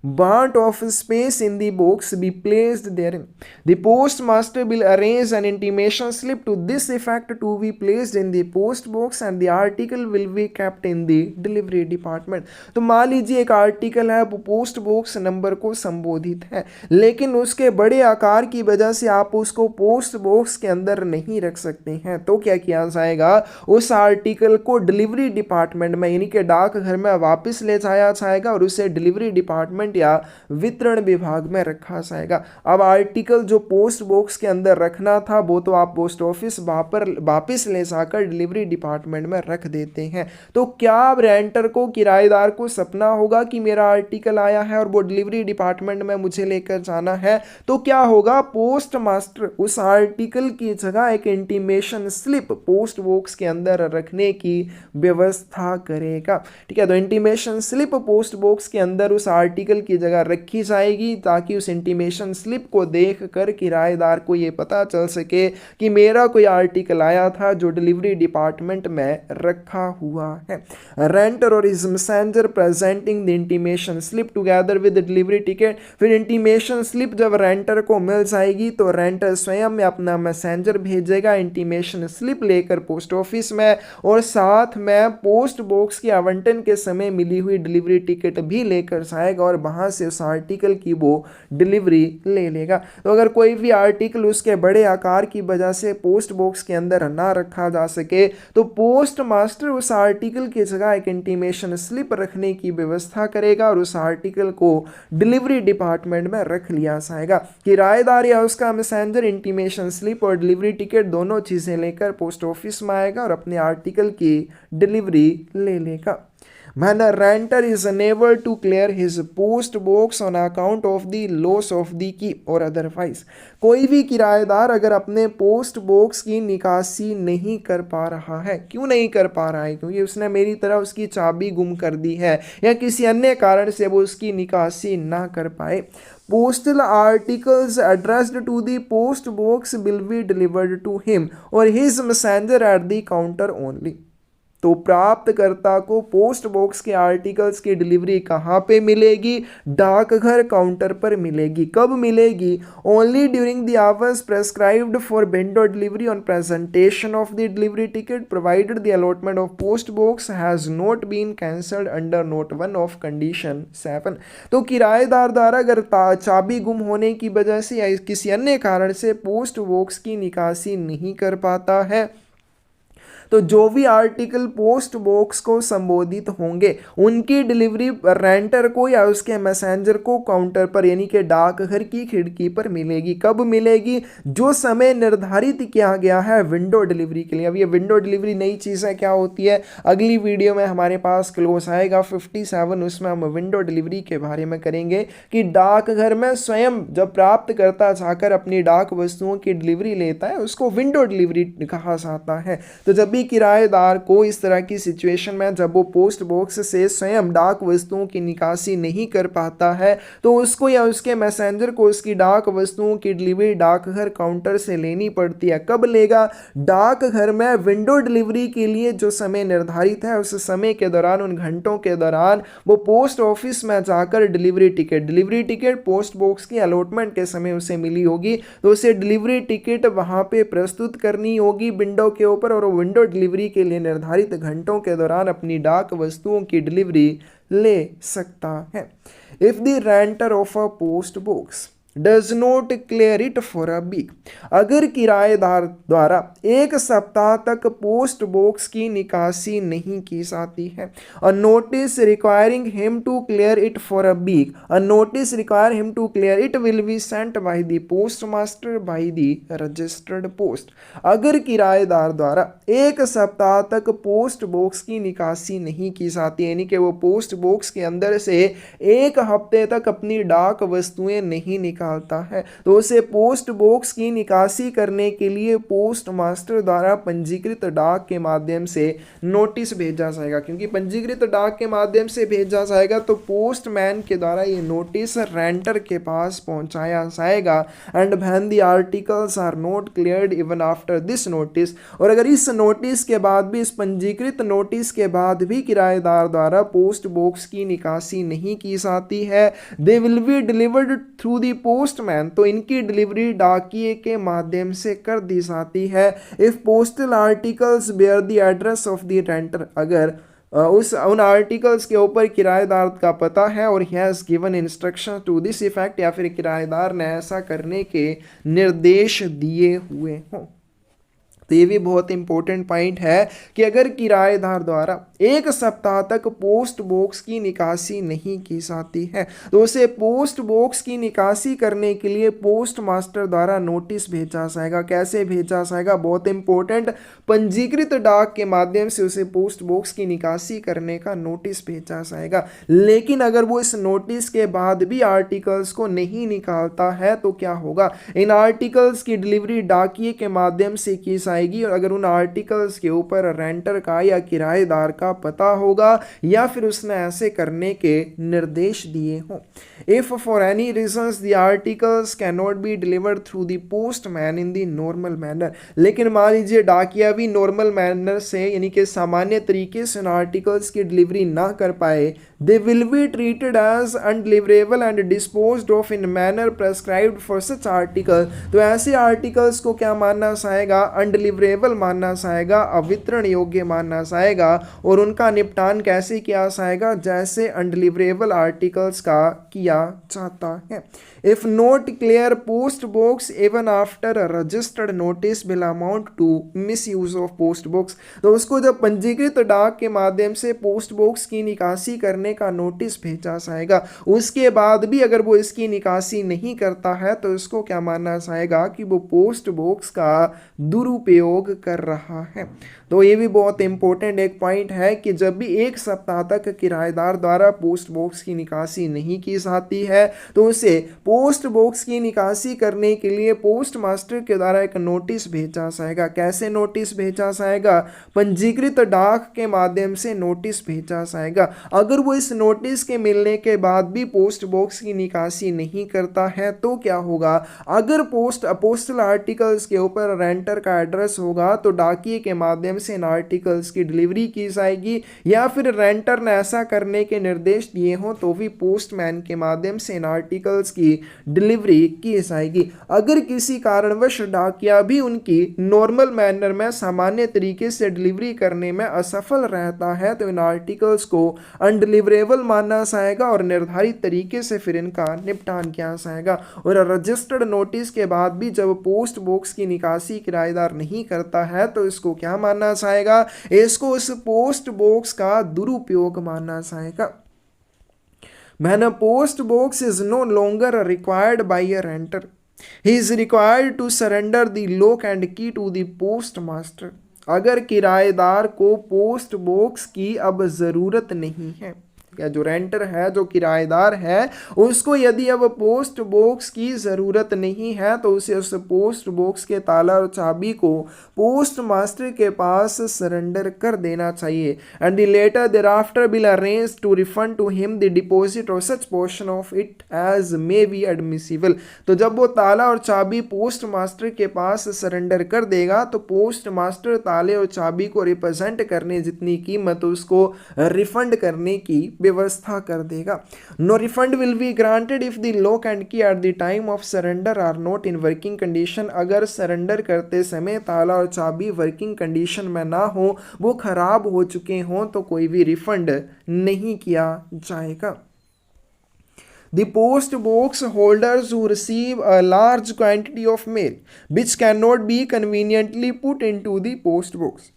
want of space in the box, be placed therein, the postmaster will arrange an intimation slip to this effect to be placed in the post box and the article will be kept in the delivery department। तो मान लीजिए एक article है वो post box number को संबोधित है, लेकिन उसके बड़े आकार की वजह से आप उसको पोस्ट बॉक्स के अंदर नहीं रख सकते हैं। तो क्या किया जाएगा? उस आर्टिकल को डिलीवरी डिपार्टमेंट में यानी कि डाकघर में वापस ले जाया जाएगा और उसे डिलीवरी डिपार्टमेंट या वितरण विभाग में रखा जाएगा। अब आर्टिकल जो पोस्ट बॉक्स के अंदर रखना था वो तो आप पोस्ट ऑफिस वापस ले जाकर डिलीवरी डिपार्टमेंट में रख देते हैं। तो क्या अब रेंटर को, किराएदार को सपना होगा कि मेरा आर्टिकल आया है और वो डिलीवरी डिपार्टमेंट में मुझे लेकर जाना है, तो क्या होगा? पोस्ट मास्टर उस आर्टिकल की जगह एक इंटीमेशन स्लिप पोस्ट बॉक्स के अंदर रखने की व्यवस्था करेगा। ठीक है, तो इंटीमेशन स्लिप पोस्ट बॉक्स के अंदर उस आर्टिकल की जगह रखी जाएगी ताकि उस इंटीमेशन स्लिप को देखकर किराएदार को यह पता चल सके कि मेरा कोई आर्टिकल आया था जो डिलीवरी डिपार्टमेंट में रखा हुआ है। रेंटर और his messenger presenting the intimation slip together with the delivery ticket. फिर इंटीमेशन स्लिप जब रेंटर को मिल जाएगी तो रेंटर स्वयं में अपना मैसेंजर भेजेगा इंटीमेशन स्लिप लेकर पोस्ट ऑफिस में, और साथ में पोस्ट बॉक्स के आवंटन के समय मिली हुई डिलीवरी टिकट भी लेकर जाएगा और वहां से उस आर्टिकल की वो डिलीवरी ले लेगा। तो अगर कोई भी आर्टिकल उसके बड़े आकार की वजह से पोस्ट बॉक्स के अंदर ना रखा जा सके तो पोस्ट मास्टर उस आर्टिकल की जगह एक इंटीमेशन स्लिप रखने की व्यवस्था करेगा और उस आर्टिकल को डिलीवरी डिपार्टमेंट में रख लिया जाएगा। किराएदार या उसका मैसेंजर इंटीमेशन स्लिप और डिलीवरी टिकट दोनों चीजें लेकर पोस्ट ऑफिस में आएगा और अपने आर्टिकल की डिलीवरी ले लेगा। When a renter is unable to clear his post box on account of the loss of the key or otherwise, कोई भी किराएदार अगर अपने पोस्ट बॉक्स की निकासी नहीं कर पा रहा है, क्यों नहीं कर पा रहा है? क्योंकि उसने मेरी तरह उसकी चाबी गुम कर दी है या किसी अन्य कारण से वो उसकी निकासी ना कर पाए। Postal articles addressed to the post box will be delivered to him or his messenger at the counter only। तो प्राप्तकर्ता को पोस्ट बॉक्स के आर्टिकल्स की डिलीवरी कहाँ पे मिलेगी? डाकघर काउंटर पर मिलेगी। कब मिलेगी? Only during the hours prescribed for window delivery on presentation of the delivery ticket provided the allotment of post box has not been cancelled under note 1 of condition 7। तो किराएदार द्वारा अगर चाबी गुम होने की वजह से या किसी अन्य कारण से पोस्ट बॉक्स की निकासी नहीं कर पाता है तो जो भी आर्टिकल पोस्ट बॉक्स को संबोधित होंगे उनकी डिलीवरी रेंटर को या उसके मैसेंजर को काउंटर पर यानी कि डाकघर की खिड़की पर मिलेगी। कब मिलेगी? जो समय निर्धारित किया गया है विंडो डिलीवरी के लिए। अब ये विंडो डिलीवरी नई चीज़ है, क्या होती है अगली वीडियो में हमारे पास क्लोज आएगा 57, उसमें हम विंडो डिलीवरी के बारे में करेंगे कि डाकघर में स्वयं जब प्राप्तकर्ता जाकर अपनी डाक वस्तुओं की डिलीवरी लेता है उसको विंडो डिलीवरी कहा जाता है। तो जब भी किराएदार को इस तरह की सिचुएशन में जब वो पोस्ट बॉक्स से स्वयं डाक वस्तुओं की निकासी नहीं कर पाता है तो उसको या उसके मैसेंजर को उसकी डाक वस्तुओं की डिलीवरी डाकघर काउंटर से लेनी पड़ती है। कब लेगा? डाकघर में विंडो डिलीवरी के लिए जो समय निर्धारित है उस समय के दौरान, उन घंटों के दौरान वो पोस्ट ऑफिस में जाकर डिलीवरी टिकट पोस्ट बॉक्स की अलॉटमेंट के समय उसे मिली होगी तो उसे डिलीवरी टिकट वहां पे प्रस्तुत करनी होगी विंडो के ऊपर, और विंडो डिलीवरी के लिए निर्धारित घंटों के दौरान अपनी डाक वस्तुओं की डिलीवरी ले सकता है। If the renter of a post box does not clear it for a week, अगर किराएदार द्वारा एक सप्ताह तक पोस्ट बॉक्स की निकासी नहीं की जाती है, a notice requiring him to clear it for a week, a notice require him to clear it will be sent by the post master by the registered post. अगर किराएदार द्वारा एक सप्ताह तक पोस्ट बॉक्स की निकासी नहीं की जाती यानी कि वो पोस्ट बॉक्स के अंदर से एक हफ्ते तक अपनी डाक वस्तुएं नहीं निकालता है तो उसे पोस्ट बॉक्स की निकासी करने के लिए पोस्ट मास्टर द्वारा पंजीकृत डाक के माध्यम से नोटिस भेजा जाएगा। क्योंकि पंजीकृत डाक के माध्यम से भेजा जाएगा तो पोस्टमैन के द्वारा ये नोटिस रेंटर के पास पहुंचाया जाएगा। And when the articles are not cleared even after this notice, और अगर इस नोटिस के बाद भी, इस पंजीकृत नोटिस के बाद भी किराएदार द्वारा पोस्ट बॉक्स की निकासी नहीं की जाती है, दे will B delivered through the postman, तो इनकी डिलीवरी डाकिए के माध्यम से कर दी जाती है। If postal articles bear the address of the renter, अगर उन आर्टिकल्स के ऊपर किराएदार का पता है or he has given instruction to this effect, या फिर किराएदार ने ऐसा करने के निर्देश दिए हुए हों। तो ये भी बहुत इंपॉर्टेंट पॉइंट है कि अगर किराएदार द्वारा एक सप्ताह तक पोस्ट बॉक्स की निकासी नहीं की जाती है तो उसे पोस्ट बॉक्स की निकासी करने के लिए पोस्ट मास्टर द्वारा नोटिस भेजा जाएगा। कैसे भेजा जाएगा? बहुत इंपॉर्टेंट, पंजीकृत डाक के माध्यम से उसे पोस्ट बॉक्स की निकासी करने का नोटिस भेजा जाएगा। लेकिन अगर वो इस नोटिस के बाद भी आर्टिकल्स को नहीं निकालता है तो क्या होगा? इन आर्टिकल्स की डिलीवरी डाकिए के माध्यम से की जाएगी, और अगर उन आर्टिकल्स के ऊपर रेंटर का या किराएदार का पता होगा या फिर उसने ऐसे करने के निर्देश दिए हों। If for any reasons the articles can not be delivered through the postman in the normal manner, लेकिन मान लीजिए डाकिया भी नॉर्मल मैनर से यानी कि सामान्य तरीके से उन आर्टिकल्स की डिलीवरी ना कर पाए, they will be treated as undeliverable and disposed of in manner prescribed for such article. तो ऐसे आर्टिकल्स को क्या मानना जाएगा? अनडिलीवरेबल मानना जाएगा, अवितरण योग्य मानना जाएगा, और उनका निपटान कैसे किया जाएगा? जैसे अनडिलीवरेबल आर्टिकल्स का किया जाता है। If not clear post box even after registered notice will amount to misuse of post box, तो उसको जब पंजीकृत डाक के माध्यम से पोस्ट बॉक्स की निकासी करने का नोटिस भेजा जाएगा उसके बाद भी अगर वो इसकी निकासी नहीं करता है तो इसको क्या मानना जाएगा कि वो पोस्ट बॉक्स का दुरुपयोग कर रहा है। तो ये भी बहुत इंपॉर्टेंट एक पॉइंट है कि जब भी एक सप्ताह तक किराएदार द्वारा पोस्ट बॉक्स की निकासी नहीं की जाती है तो उसे पोस्ट बॉक्स की निकासी करने के लिए पोस्ट मास्टर के द्वारा एक नोटिस भेजा जाएगा। कैसे नोटिस भेजा जाएगा? पंजीकृत डाक के माध्यम से नोटिस भेजा जाएगा। अगर वो इस नोटिस के मिलने के बाद भी पोस्ट बॉक्स की निकासी नहीं करता है तो क्या होगा? अगर पोस्टल आर्टिकल्स के ऊपर रेंटर का एड्रेस होगा तो डाकिए के माध्यम से इन आर्टिकल्स की डिलीवरी की जाएगी, या फिर रेंटर ने ऐसा करने के निर्देश दिए हों तो भी पोस्टमैन के माध्यम से इन आर्टिकल्स की डिलीवरी की जाएगी। अगर किसी कारणवश डाकिया भी उनकी नॉर्मल मैनर में सामान्य तरीके से डिलीवरी करने में असफल रहता है तो इन आर्टिकल्स को अनडिलीवरेबल डिलीवरेबल मानना जाएगा और निर्धारित तरीके से फिर इनका निपटान किया जाएगा। और रजिस्टर्ड नोटिस के बाद भी जब पोस्ट बॉक्स की निकासी किराएदार नहीं करता है तो इसको क्या मानना जाएगा, इसको उस पोस्ट बॉक्स का दुरुपयोग मानना जाएगा। When a post box is no longer required by a renter, he is required to surrender the lock and key to the postmaster। अगर किराएदार को पोस्ट बॉक्स की अब ज़रूरत नहीं है, या जो रेंटर है, जो किराएदार है, उसको यदि अब पोस्ट बॉक्स की ज़रूरत नहीं है तो उसे उस पोस्ट बॉक्स के ताला और चाबी को पोस्ट मास्टर के पास सरेंडर कर देना चाहिए। And the letter thereafter will arrange to refund to him the deposit or such portion of it as may be admissible. तो जब वो ताला और चाबी पोस्ट मास्टर के पास सरेंडर कर देगा तो पोस्ट मास्टर ताले और चाबी को रिप्रेजेंट करने जितनी कीमत उसको रिफंड करने की व्यवस्था कर देगा। No refund will be granted if the lock and key at the time of surrender are not in working condition. अगर सरेंडर करते समय ताला और चाबी वर्किंग कंडीशन में ना हो, वो खराब हो चुके हों, तो कोई भी रिफंड नहीं किया जाएगा। The post box holders who receive a large quantity of mail which cannot be conveniently put into the post box।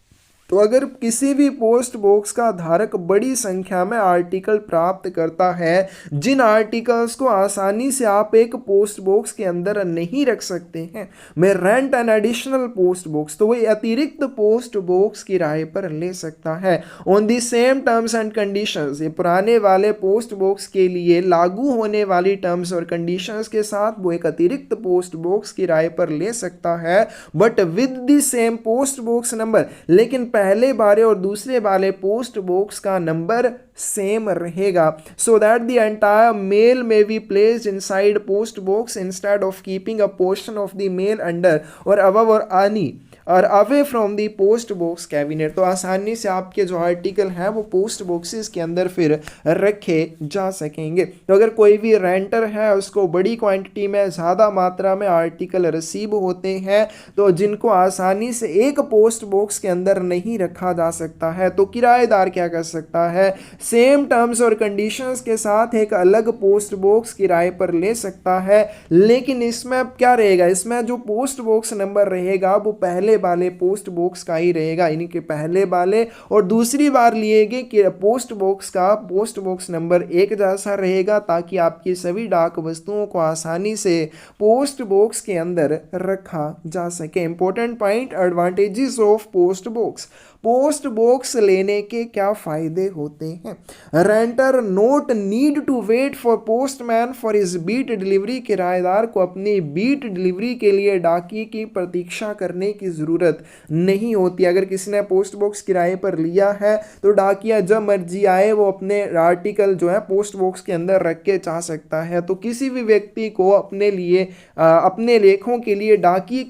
तो अगर किसी भी पोस्ट बॉक्स का धारक बड़ी संख्या में आर्टिकल प्राप्त करता है, जिन आर्टिकल्स को आसानी से आप एक पोस्ट बॉक्स के अंदर नहीं रख सकते हैं, मैं rent an additional post box, तो वह अतिरिक्त पोस्ट बॉक्स किराए पर ले सकता है। On the same terms and conditions, ये पुराने वाले पोस्ट बॉक्स के लिए लागू होने वाली टर्म्स और कंडीशंस के साथ वो एक अतिरिक्त पोस्ट बॉक्स किराए पर ले सकता है, but with the same post box number. लेकिन पहले वाले और दूसरे वाले पोस्ट बॉक्स का नंबर सेम रहेगा, so that the entire mail may be placed inside post box instead of keeping a portion of the mail under or above or on or away from the post box cabinet. तो आसानी से आपके जो article हैं वो post boxes के अंदर फिर रखे जा सकेंगे। तो अगर कोई भी रेंटर है, उसको बड़ी क्वांटिटी में ज़्यादा मात्रा में आर्टिकल रिसीव होते हैं, तो जिनको आसानी से एक पोस्ट बॉक्स के अंदर नहीं रखा जा सकता है, तो किराएदार क्या कर सकता है, सेम टर्म्स और कंडीशंस के साथ एक अलग पोस्ट बॉक्स किराए पर ले सकता है। लेकिन इसमें क्या रहेगा, इसमें जो पोस्ट बॉक्स नंबर रहेगा वो पहले वाले पोस्ट बॉक्स का ही रहेगा, यानी कि पहले वाले और दूसरी बार लिए गए कि पोस्ट बॉक्स का पोस्ट बॉक्स नंबर एक जैसा रहेगा, ताकि आपकी सभी डाक वस्तुओं को आसानी से पोस्ट बॉक्स के अंदर रखा जा सके। Important point, advantages of post box. Post box लेने के क्या फायदे होते हैं। Renter not need to wait for postman for his beat delivery. किराएदार को अपनी बीट डिलीवरी के लिए डाकिए की प्रतीक्षा करने की ज़रूरत नहीं होती। अगर किसी ने पोस्ट बॉक्स किराए पर लिया है तो डाकिया जब मर्जी आए वो अपने आर्टिकल जो है पोस्ट बॉक्स के अंदर रख के जा सकता है। तो किसी भी व्यक्ति को अपने लिए अपने लेखों के लिए डाकिए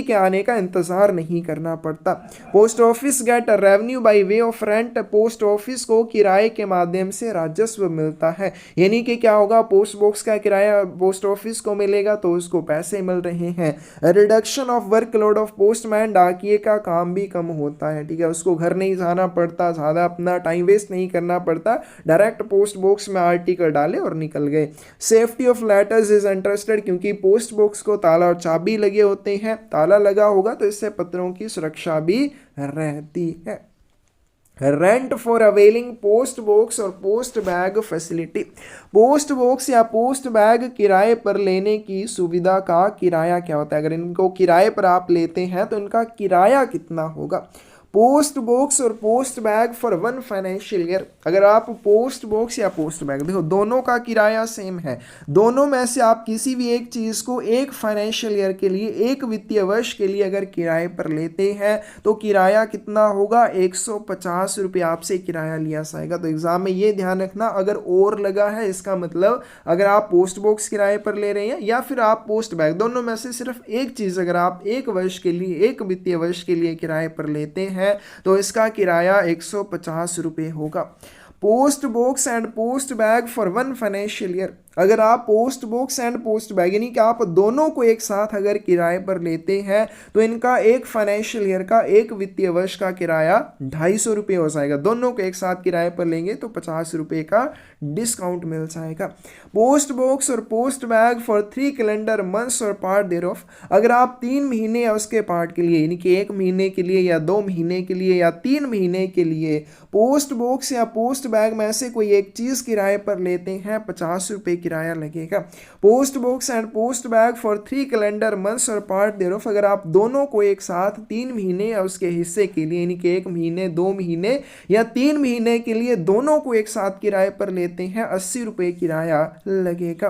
के आने का इंतज़ार नहीं करना पड़ता। Post office get revenue by way of rent. Post office को किराए के माध्यम से राजस्व मिलता है, यानी कि क्या होगा, पोस्ट बॉक्स का किराया पोस्ट ऑफिस को मिलेगा तो उसको पैसे मिल रहे हैं। Reduction of workload of postman. डाकिए का काम भी कम होता है, ठीक है, उसको घर नहीं जाना पड़ता, ज़्यादा अपना टाइम वेस्ट नहीं करना पड़ता, डायरेक्ट पोस्ट बॉक्स में आर्टिकल डाले और निकल गए। Safety of letters is interested, क्योंकि पोस्ट बॉक्स को ताला और चाबी लगे होते हैं, ताला लगा होगा तो इससे पत्रों की सुरक्षा भी रहती है। Rent for availing post box और post bag facility. Post box या पोस्ट बैग किराए पर लेने की सुविधा का किराया क्या होता है। अगर इनको किराए पर आप लेते हैं तो इनका किराया कितना होगा। पोस्ट बॉक्स और post bag for 1 financial year. अगर आप पोस्ट बॉक्स या पोस्ट बैग, देखो दोनों का किराया सेम है, दोनों में से आप किसी भी एक चीज़ को एक फाइनेंशियल ईयर के लिए, एक वित्तीय वर्ष के लिए अगर किराए पर लेते हैं तो किराया कितना होगा, 150 रुपये आपसे किराया लिया जाएगा। तो एग्जाम में ये ध्यान रखना, अगर और लगा है इसका मतलब अगर आप पोस्ट बॉक्स किराए पर ले रहे हैं या फिर आप पोस्ट बैग, दोनों में से सिर्फ एक चीज़ अगर आप एक वर्ष के लिए, एक वित्तीय वर्ष के लिए किराए पर लेते हैं तो इसका किराया 150 रुपये होगा। Post box and post bag for 1 financial year. अगर आप post box and post bag यानी कि आप दोनों को एक साथ अगर किराए पर लेते हैं तो इनका एक फाइनेंशियल ईयर का, एक वित्तीय वर्ष का किराया 250 रुपये हो जाएगा। दोनों को एक साथ किराए पर लेंगे तो 50 रुपये का डिस्काउंट मिल जाएगा। पोस्ट बॉक्स और post bag for 3 calendar months और पार्ट देयर ऑफ, अगर आप 3 महीने या उसके पार्ट के लिए यानी कि 1 महीने के लिए या 2 महीने के लिए या 3 महीने के लिए पोस्ट बॉक्स या पोस्ट बैग में से कोई एक चीज़ किराए पर लेते हैं 50 रुपये किराया लगेगा। Post box and post bag for 3 calendar months और पार्ट देयर ऑफ, अगर आप दोनों को एक साथ 3 महीने या उसके हिस्से के लिए यानी कि 1 महीने, 2 महीने या 3 महीने के लिए दोनों को एक साथ किराए पर लेते हैं 80 रुपये किराया लगेगा।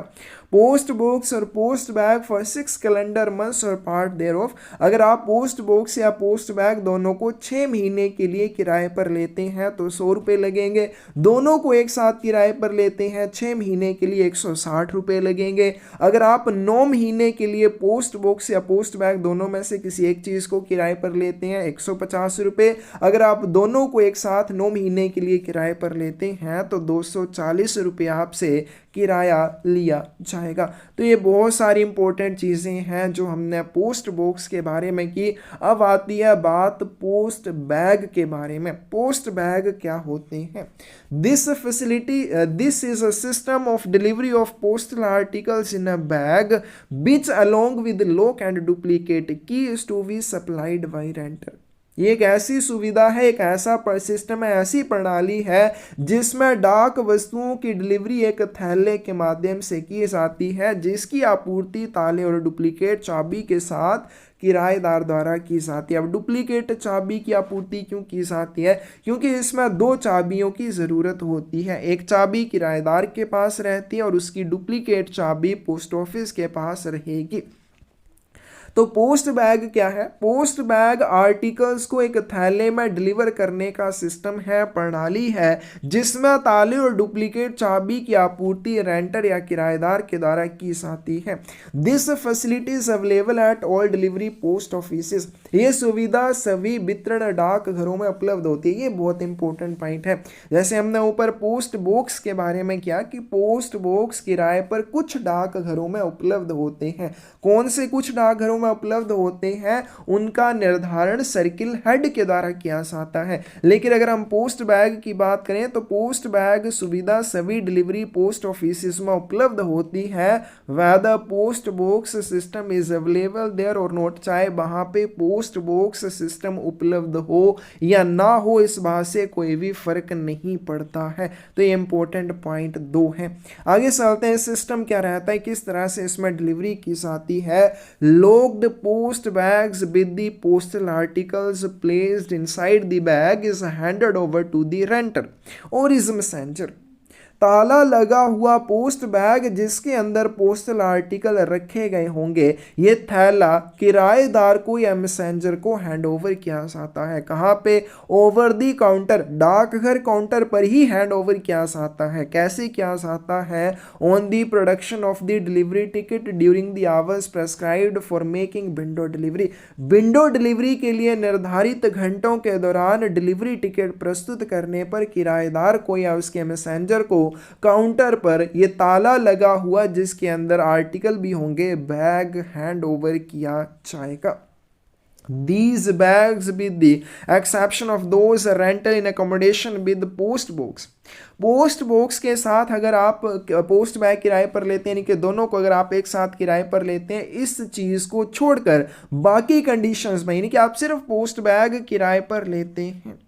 पोस्ट बॉक्स और post bag for 6 calendar months और पार्ट देयर ऑफ, अगर आप पोस्ट बॉक्स या पोस्ट बैग दोनों को 6 महीने के लिए किराए पर लेते हैं तो 100 रुपये लगेंगे। दोनों को एक साथ किराए पर लेते हैं 6 महीने के लिए 160 रुपये लगेंगे। अगर आप 9 महीने के लिए पोस्ट बॉक्स या पोस्ट बैग दोनों में से किसी एक चीज़ को किराए पर लेते हैं 150 रुपये। अगर आप दोनों को एक साथ 9 महीने के लिए किराए पर लेते हैं तो 240 रुपये आपसे किराया लिया जाएगा। तो ये बहुत सारी इंपॉर्टेंट चीज़ें हैं जो हमने पोस्ट बॉक्स के बारे में की। अब आती है बात पोस्ट बैग के बारे में। पोस्ट बैग क्या होते हैं? This is a system of delivery of postal articles in a bag which along with lock and duplicate key is to be supplied by renter. ये एक ऐसी सुविधा है, एक ऐसा सिस्टम है, ऐसी प्रणाली है जिसमें डाक वस्तुओं की डिलीवरी एक थैले के माध्यम से की जाती है, जिसकी आपूर्ति ताले और डुप्लीकेट चाबी के साथ किराएदार द्वारा की जाती है। अब डुप्लीकेट चाबी की आपूर्ति क्यों की जाती है? क्योंकि इसमें 2 चाबियों की ज़रूरत होती है। एक चाबी किराएदार के पास रहती है और उसकी डुप्लीकेट चाबी पोस्ट ऑफिस के पास रहेगी। तो पोस्ट बैग क्या है? पोस्ट बैग आर्टिकल्स को एक थैले में डिलीवर करने का सिस्टम है, प्रणाली है, जिसमें ताले और डुप्लीकेट चाबी की आपूर्ति रेंटर या किराएदार के द्वारा की जाती है। This facility is available at all delivery post offices. ये सुविधा सभी वितरण डाक घरों में उपलब्ध होती है। ये बहुत इंपॉर्टेंट पॉइंट है। जैसे हमने ऊपर पोस्ट बॉक्स के बारे में किया कि पोस्ट बॉक्स किराए पर कुछ डाक घरों में उपलब्ध होते हैं। कौन से कुछ डाक घरों में उपलब्ध होते हैं उनका निर्धारण सर्किल हेड के द्वारा किया जाता है। लेकिन अगर हम पोस्ट बैग की बात करें तो पोस्ट बैग सुविधा सभी डिलीवरी पोस्ट ऑफिस में उपलब्ध होती है। Whether post box system is available there or not, चाहे वहां पे पोस्ट बॉक्स सिस्टम उपलब्ध हो या ना हो, इस बात से कोई भी फर्क नहीं पड़ता है। तो ये इंपॉर्टेंट पॉइंट 2 है। आगे चलते हैं, सिस्टम क्या रहता है, किस तरह से इसमें डिलीवरी की जाती है। लोग post bags with the postal articles placed inside the bag is handed over to the renter or his messenger। ताला लगा हुआ पोस्ट बैग जिसके अंदर पोस्टल आर्टिकल रखे गए होंगे, ये थैला किराएदार को या मैसेंजर को हैंड ओवर किया जाता है। कहाँ पे? ओवर दी काउंटर, डाकघर काउंटर पर ही हैंड ओवर किया जाता है। कैसे किया जाता है? On the production of the delivery ticket during the hours prescribed for making window delivery. Window delivery के लिए निर्धारित घंटों के दौरान डिलीवरी टिकट प्रस्तुत करने पर किराएदार को या उसके मैसेंजर को काउंटर पर ये ताला लगा हुआ जिसके अंदर आर्टिकल भी होंगे बैग हैंड ओवर किया जाएगा। These bags with the exception of those rental in accommodation with post box। Post box के साथ अगर आप पोस्ट बैग किराए पर लेते हैं, यानी कि दोनों को अगर आप एक साथ किराए पर लेते हैं, इस चीज़ को छोड़कर बाकी कंडीशंस में, यानी कि आप सिर्फ पोस्ट बैग किराए पर लेते हैं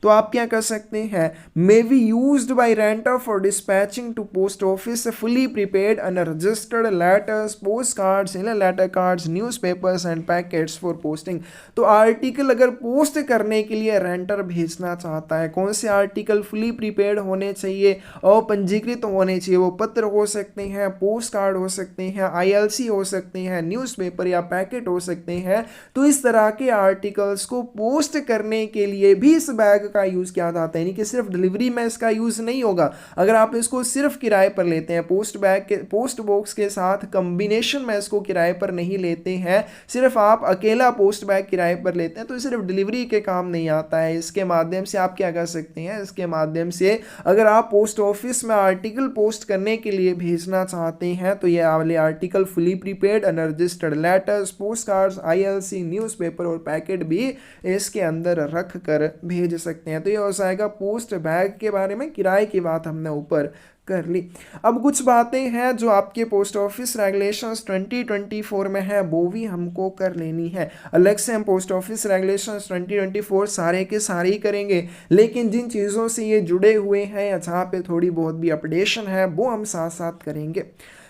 तो आप क्या कर सकते हैं? May be used by renter for dispatching to post office fully prepaid unregistered letters, post cards, letter cards, newspapers and packets for posting. तो आर्टिकल अगर पोस्ट करने के लिए रेंटर भेजना चाहता है, कौन से आर्टिकल फुली प्रीपेड होने चाहिए और पंजीकृत होने चाहिए? वो पत्र हो सकते हैं, पोस्ट कार्ड हो सकते हैं, ILC हो सकते हैं, न्यूज़पेपर या पैकेट हो सकते हैं। तो इस तरह के आर्टिकल्स को पोस्ट करने के लिए भी इस बैग का यूज़ किया जाता है, यानी कि सिर्फ डिलीवरी में इसका यूज़ नहीं होगा। अगर आप इसको सिर्फ किराए पर लेते हैं, पोस्ट बॉक्स के साथ कम्बिनेशन में इसको किराए पर नहीं लेते हैं, सिर्फ आप अकेला पोस्ट बैग किराए पर लेते हैं, तो सिर्फ डिलीवरी के काम नहीं आता है। इसके माध्यम से आप क्या कर सकते हैं, इसके माध्यम से अगर आप पोस्ट ऑफिस में आर्टिकल पोस्ट करने के लिए भेजना चाहते हैं तो ये वाले article fully prepaid unregistered letters, post cards, ILC, newspaper और पैकेट भी इसके अंदर रख कर भेज सकते हैं। तो ये हो जाएगा पोस्ट बैग के बारे में, किराए की बात हमने ऊपर कर ली। अब कुछ बातें हैं जो आपके पोस्ट ऑफिस रेगुलेशंस 2024 में है, वो भी हमको कर लेनी है। अलग से हम पोस्ट ऑफिस रेगुलेशंस 2024 सारे के सारे ही करेंगे, लेकिन जिन चीज़ों से ये जुड़े हुए हैं या जहाँ पे थोड़ी बहुत भी अपडेशन है वो हम साथ साथ करेंगे।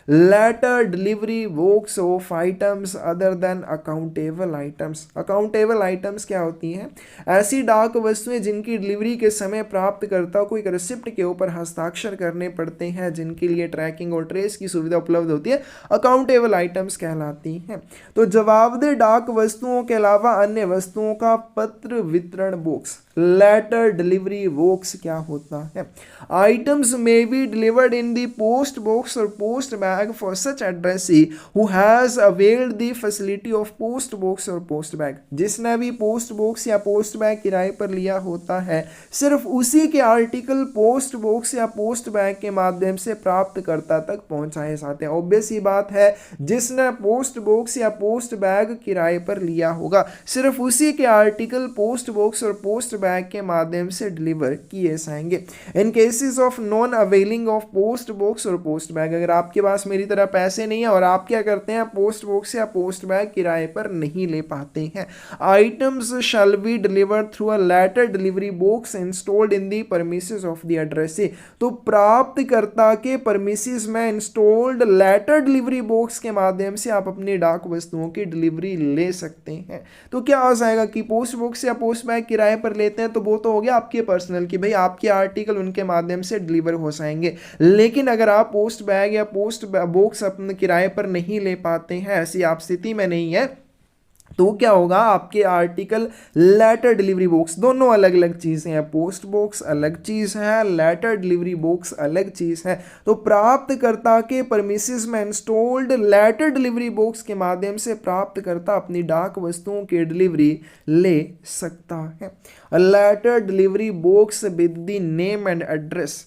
Letter delivery works of items other than accountable items. Accountable items क्या होती हैं? ऐसी डाक वस्तुएं जिनकी डिलीवरी के समय प्राप्तकर्ता को एक रिसिप्ट के ऊपर हस्ताक्षर करने पड़ते हैं, जिनके लिए ट्रैकिंग और ट्रेस की सुविधा उपलब्ध होती है, अकाउंटेबल आइटम्स कहलाती हैं। तो जवाबदेह डाक वस्तुओं के अलावा अन्य वस्तुओं का पत्र वितरण बॉक्स, लेटर डिलीवरी बॉक्स क्या होता है? Items may be delivered in the post box और post bag for such addressee who has availed the facility of post box और पोस्ट बैग। जिसने भी पोस्ट बॉक्स या पोस्ट बैग किराए पर लिया होता है, सिर्फ उसी के आर्टिकल पोस्ट बॉक्स या पोस्ट बैग के माध्यम से प्राप्तकर्ता तक पहुंचाए जाते हैं। ऑब्वियस ही बात है, जिसने पोस्ट बॉक्स या पोस्ट बैग किराए पर लिया होगा, सिर्फ उसी के आर्टिकल पोस्ट बॉक्स और पोस्ट बैग के माध्यम से डिलीवर किए जाएंगे। In cases of non availing of post box और पोस्ट बैग, अगर आपके पास मेरी तरह पैसे नहीं है और आप क्या करते हैं, पोस्ट बॉक्स या पोस्ट बैग किराए पर नहीं ले पाते हैं, items shall be delivered through a letter delivery box installed in the premises of the addressee. तो प्राप्तकर्ता के परमिसेस में इंस्टॉल्ड लेटर डिलीवरी बॉक्स के माध्यम से आप अपनी डाक वस्तुओं की डिलीवरी ले सकते हैं। तो क्या हो जाएगा कि पोस्ट बॉक्स या पोस्ट बैग किराए पर लेते हैं तो वो तो हो गया आपके पर्सनल की भाई आपके आर्टिकल उनके माध्यम से डिलीवर हो जाएंगे, लेकिन अगर आप पोस्ट बैग या पोस्ट बॉक्स अपने किराए पर नहीं ले पाते हैं, ऐसी आप स्थिति में नहीं है, तो क्या होगा, आपके आर्टिकल लेटर डिलीवरी बॉक्स, दोनों अलग अलग चीज़ें हैं। पोस्ट बॉक्स अलग चीज़ है, लेटर डिलीवरी बॉक्स अलग चीज़ है। तो प्राप्तकर्ता के परमिसेस में इंस्टॉल्ड लेटर डिलीवरी बॉक्स के माध्यम से प्राप्तकर्ता अपनी डाक वस्तुओं की डिलीवरी ले सकता है। Letter delivery box with the name and address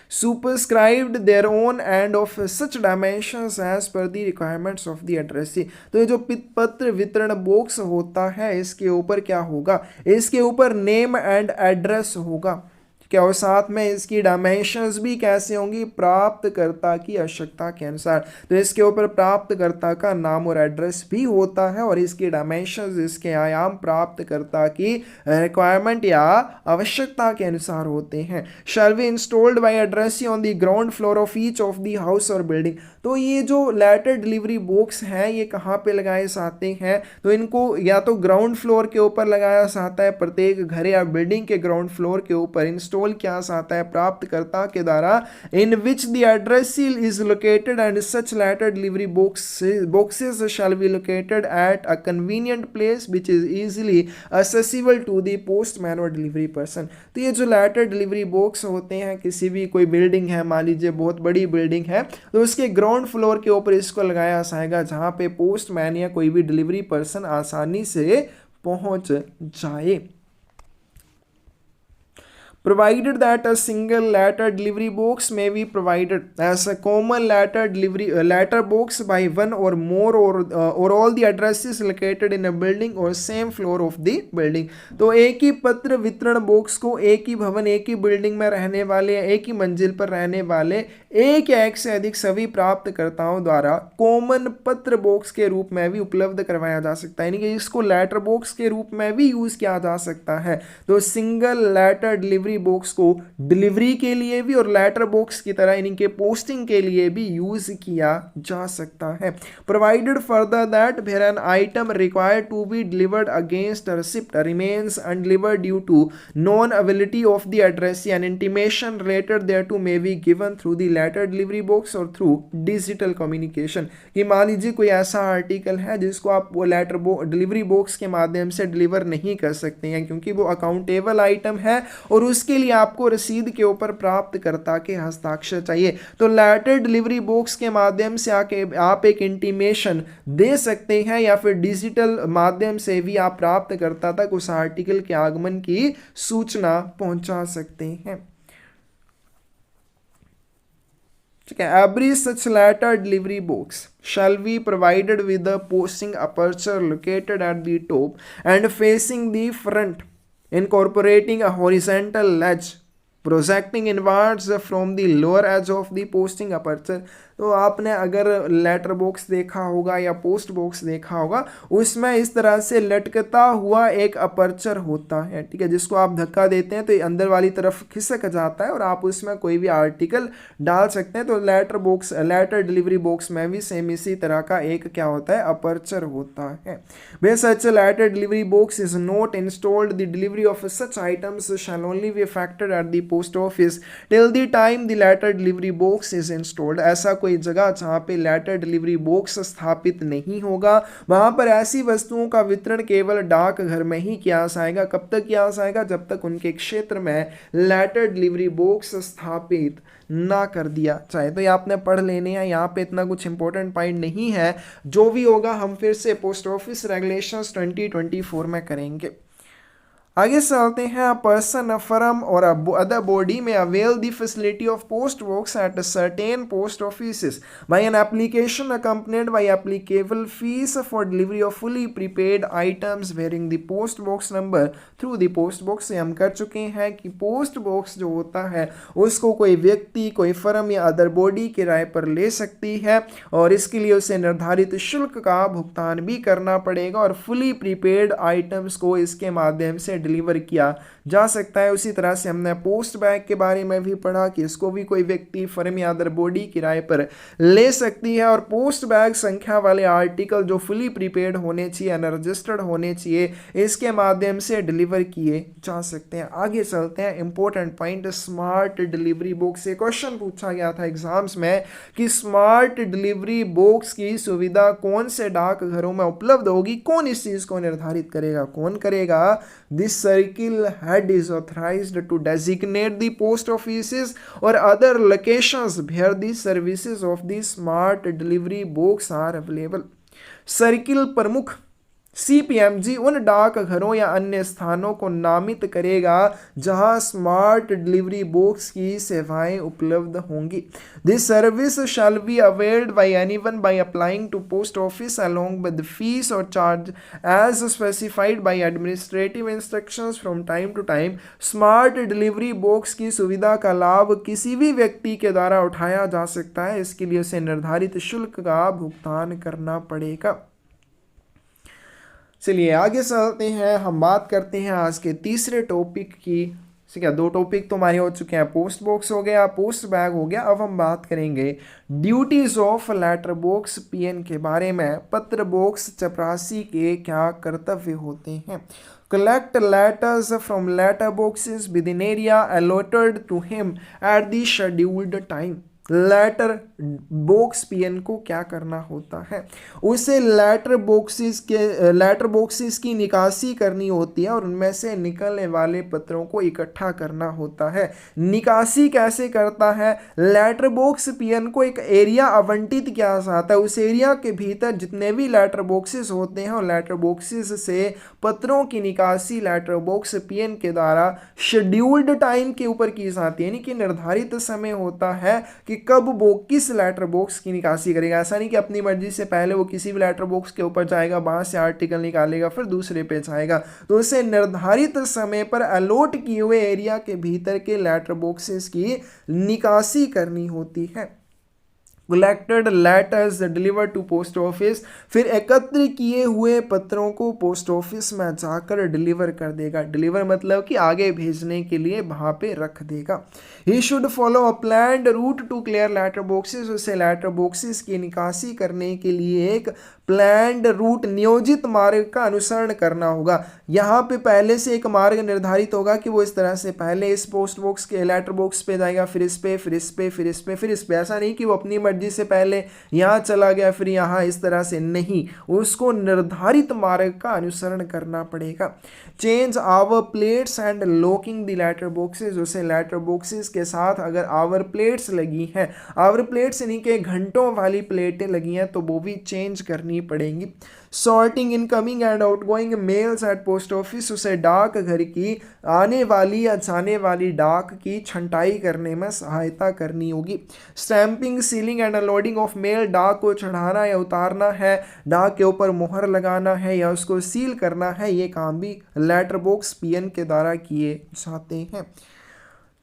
superscribed their own and of such dimensions as per the requirements of the addressee। तो ये जो पत्र वितरण बॉक्स होता है, इसके ऊपर क्या होगा, इसके ऊपर नेम एंड एड्रेस होगा क्या, और साथ में इसकी डायमेंशंस भी कैसे होंगी, प्राप्तकर्ता की आवश्यकता के अनुसार। तो इसके ऊपर प्राप्तकर्ता का नाम और एड्रेस भी होता है और इसकी डायमेंशंस, इसके आयाम प्राप्तकर्ता की रिक्वायरमेंट या आवश्यकता के अनुसार होते हैं। Shall be installed by addressee on the ground floor of each of the house or building. तो ये जो लेटर डिलीवरी बॉक्स हैं ये कहाँ पे लगाए जाते हैं, तो इनको या तो ग्राउंड फ्लोर के ऊपर लगाया जाता है, प्रत्येक घर या बिल्डिंग के ग्राउंड फ्लोर के ऊपर इंस्टॉल किया जाता है प्राप्तकर्ता के द्वारा, in which the address is located and such letter delivery boxes shall be located at a convenient place which is easily accessible to the postman or delivery person. तो ये जो लेटर डिलीवरी बॉक्स होते हैं, किसी भी कोई building है, मान लीजिए बहुत बड़ी बिल्डिंग है, तो उसके ग्राउंड फ्लोर के ऊपर इसको लगाया जाएगा जहां पे पोस्टमैन या कोई भी डिलीवरी पर्सन आसानी से पहुंच जाए। Provided that a single letter delivery box may be provided as a common letter box by one or more or all the addresses located in a building or same floor of the building। तो एक ही पत्र वितरण box को एक ही भवन, एक ही building में रहने वाले, एक ही मंजिल पर रहने वाले एक या एक से अधिक सभी प्राप्तकर्ताओं द्वारा कॉमन पत्र बॉक्स के रूप में भी उपलब्ध करवाया जा सकता है, यानी कि इसको लेटर बॉक्स के रूप में भी यूज किया जा सकता है। तो single letter delivery delivery box को डिलीवरी के लिए भी और लेटर बॉक्स की तरह इनके पोस्टिंग के लिए भी यूज किया जा सकता है। Provided further that where an item required to be delivered against receipt remains undelivered due to non availability of the address an intimation related thereto may be given through the letter delivery box or through digital communication. कि मान लीजिए कोई ऐसा article है जिसको आप वो letter delivery box के माध्यम से डिलीवर नहीं कर सकते हैं क्योंकि वो अकाउंटेबल आइटम है और उसके लिए आपको रसीद के ऊपर प्राप्तकर्ता के हस्ताक्षर चाहिए। तो लेटर डिलीवरी बॉक्स के माध्यम से आके आप एक इंटीमेशन दे सकते हैं या फिर डिजिटल माध्यम से भी आप प्राप्तकर्ता तक उस आर्टिकल के आगमन की सूचना पहुंचा सकते हैं। ठीक है, every such letter delivery box shall be provided with the posting aperture located at the top and facing the front, incorporating a horizontal ledge projecting inwards from the lower edge of the posting aperture। तो आपने अगर letter box देखा होगा या post box देखा होगा, उसमें इस तरह से लटकता हुआ एक अपर्चर होता है, ठीक है, जिसको आप धक्का देते हैं तो ये अंदर वाली तरफ खिसक जाता है और आप उसमें कोई भी आर्टिकल डाल सकते हैं। तो लेटर डिलीवरी बॉक्स में भी सेम इसी तरह का एक क्या होता है, अपर्चर होता है। Where such a letter delivery box is not installed, the delivery of such items shall only be effected at the post office till the time the letter delivery box is installed। ऐसा कोई जगह जहाँ पे letter delivery box स्थापित नहीं होगा, वहां पर ऐसी वस्तुओं का वितरण केवल डाकघर में ही किया जाएगा। कब तक किया जाएगा? जब तक उनके क्षेत्र में लेटर डिलीवरी बॉक्स स्थापित ना कर दिया जाए। तो ये आपने पढ़ लेने हैं, यहाँ पे इतना कुछ इंपॉर्टेंट पॉइंट नहीं है, जो भी होगा हम फिर से पोस्ट ऑफिस रेगुलेशंस 2024 में करेंगे। आगे चलते हैं। A person, a firm or other body may avail the facility of post box at certain post offices by an application accompanied by applicable fees for delivery of fully prepaid items bearing the post box number through the post box. हम कर चुके हैं कि post box जो होता है उसको कोई व्यक्ति, कोई फर्म या अदर बॉडी किराए पर ले सकती है और इसके लिए उसे निर्धारित शुल्क का भुगतान भी करना पड़ेगा और फुली प्रीपेड आइटम्स को इसके माध्यम से डिलीवर किया जा सकता है। उसी तरह से हमने पोस्ट बैग के बारे में भी पढ़ा कि इसको भी कोई व्यक्ति, फर्म या अदर बॉडी किराए पर ले सकती है और पोस्ट बैग संख्या वाले आर्टिकल जो फुली प्रीपेड होने चाहिए, अनरजिस्टर्ड होने चाहिए, इसके माध्यम से डिलीवर किए जा सकते हैं। आगे चलते हैं। Important point, smart delivery box से क्वेश्चन पूछा गया था एग्जाम्स में कि स्मार्ट डिलीवरी बॉक्स की सुविधा कौन से डाकघरों में उपलब्ध होगी, कौन इस चीज को निर्धारित करेगा, कौन करेगा? This circle head is authorized to designate the post offices or other locations where the services of the smart delivery box are available। Circle प्रमुख CPMG उन डाकघरों या अन्य स्थानों को नामित करेगा जहां स्मार्ट डिलीवरी बॉक्स की सेवाएं उपलब्ध होंगी। This service shall be availed by anyone by applying to post office along with fees or charge as specified by administrative instructions from time to time. Smart delivery box की सुविधा का लाभ किसी भी व्यक्ति के द्वारा उठाया जा सकता है, इसके लिए उसे निर्धारित शुल्क का भुगतान करना पड़ेगा। चलिए आगे चलते हैं। हम बात करते हैं आज के तीसरे टॉपिक की। ठीक है, दो टॉपिक तो हमारे हो चुके हैं, पोस्ट बॉक्स हो गया, पोस्ट बैग हो गया। अब हम बात करेंगे duties of letter box PN के बारे में। पत्र बॉक्स चपरासी के क्या कर्तव्य होते हैं? Collect letters from letter boxes within area allotted to him at the scheduled time. Letter box PN को क्या करना होता है? उसे लेटर बॉक्सेस की निकासी करनी होती है और उनमें से निकलने वाले पत्रों को इकट्ठा करना होता है। निकासी कैसे करता है? लेटर बॉक्स PN को एक एरिया आवंटित किया जाता है, उस एरिया के भीतर जितने भी लेटर बॉक्सेस होते हैं और लेटर बॉक्सेस से पत्रों की निकासी लेटर बॉक्स PN के द्वारा शेड्यूल्ड टाइम के ऊपर की जाती है, यानी कि निर्धारित समय होता है कि कब वो किस लेटर बॉक्स की निकासी करेगा। ऐसा नहीं कि अपनी मर्जी से पहले वो किसी भी लेटर बॉक्स के ऊपर जाएगा, वहां से आर्टिकल निकालेगा फिर दूसरे पे जाएगा। तो उसे निर्धारित समय पर अलॉट किए हुए एरिया के भीतर के लेटर बॉक्सेस की निकासी करनी होती है। Collected letters deliver to post office, फिर एकत्र किए हुए पत्रों को पोस्ट ऑफिस में जाकर डिलीवर कर देगा। डिलीवर मतलब कि आगे भेजने के लिए वहां पे रख देगा। He should follow a planned route to clear letter boxes, उसे लेटर बॉक्सेस की निकासी करने के लिए एक प्लान्ड रूट नियोजित मार्ग का अनुसरण करना होगा। यहाँ पे पहले से एक मार्ग निर्धारित होगा कि वो इस तरह से पहले इस पोस्ट बॉक्स के लेटर बॉक्स पे जाएगा, फिर इस पे, फिर इस पे, फिर इस पे, फिर इस पे। ऐसा नहीं कि वो अपनी मर्जी से पहले यहाँ चला गया फिर यहाँ, इस तरह से नहीं, उसको निर्धारित मार्ग का अनुसरण करना पड़ेगा। Change hour plates and locking the letter boxes, उसे लेटर बॉक्सेस के साथ अगर आवर प्लेट्स लगी हैं, आवर प्लेट्स यानी कि घंटों वाली प्लेटें लगी हैं, तो वो भी चेंज करनी पड़ेंगी। Sorting incoming and outgoing mails at post office, उसे डाक घर की आने वाली या जाने वाली डाक की छंटाई करने में सहायता करनी होगी। Stamping, ceiling and unloading of male, डाक को चढ़ाना या उतारना है, डाक के ऊपर मोहर लगाना है या उसको सील करना है, ये काम भी लेटर बॉक्स पीएन के द्वारा किए जाते हैं।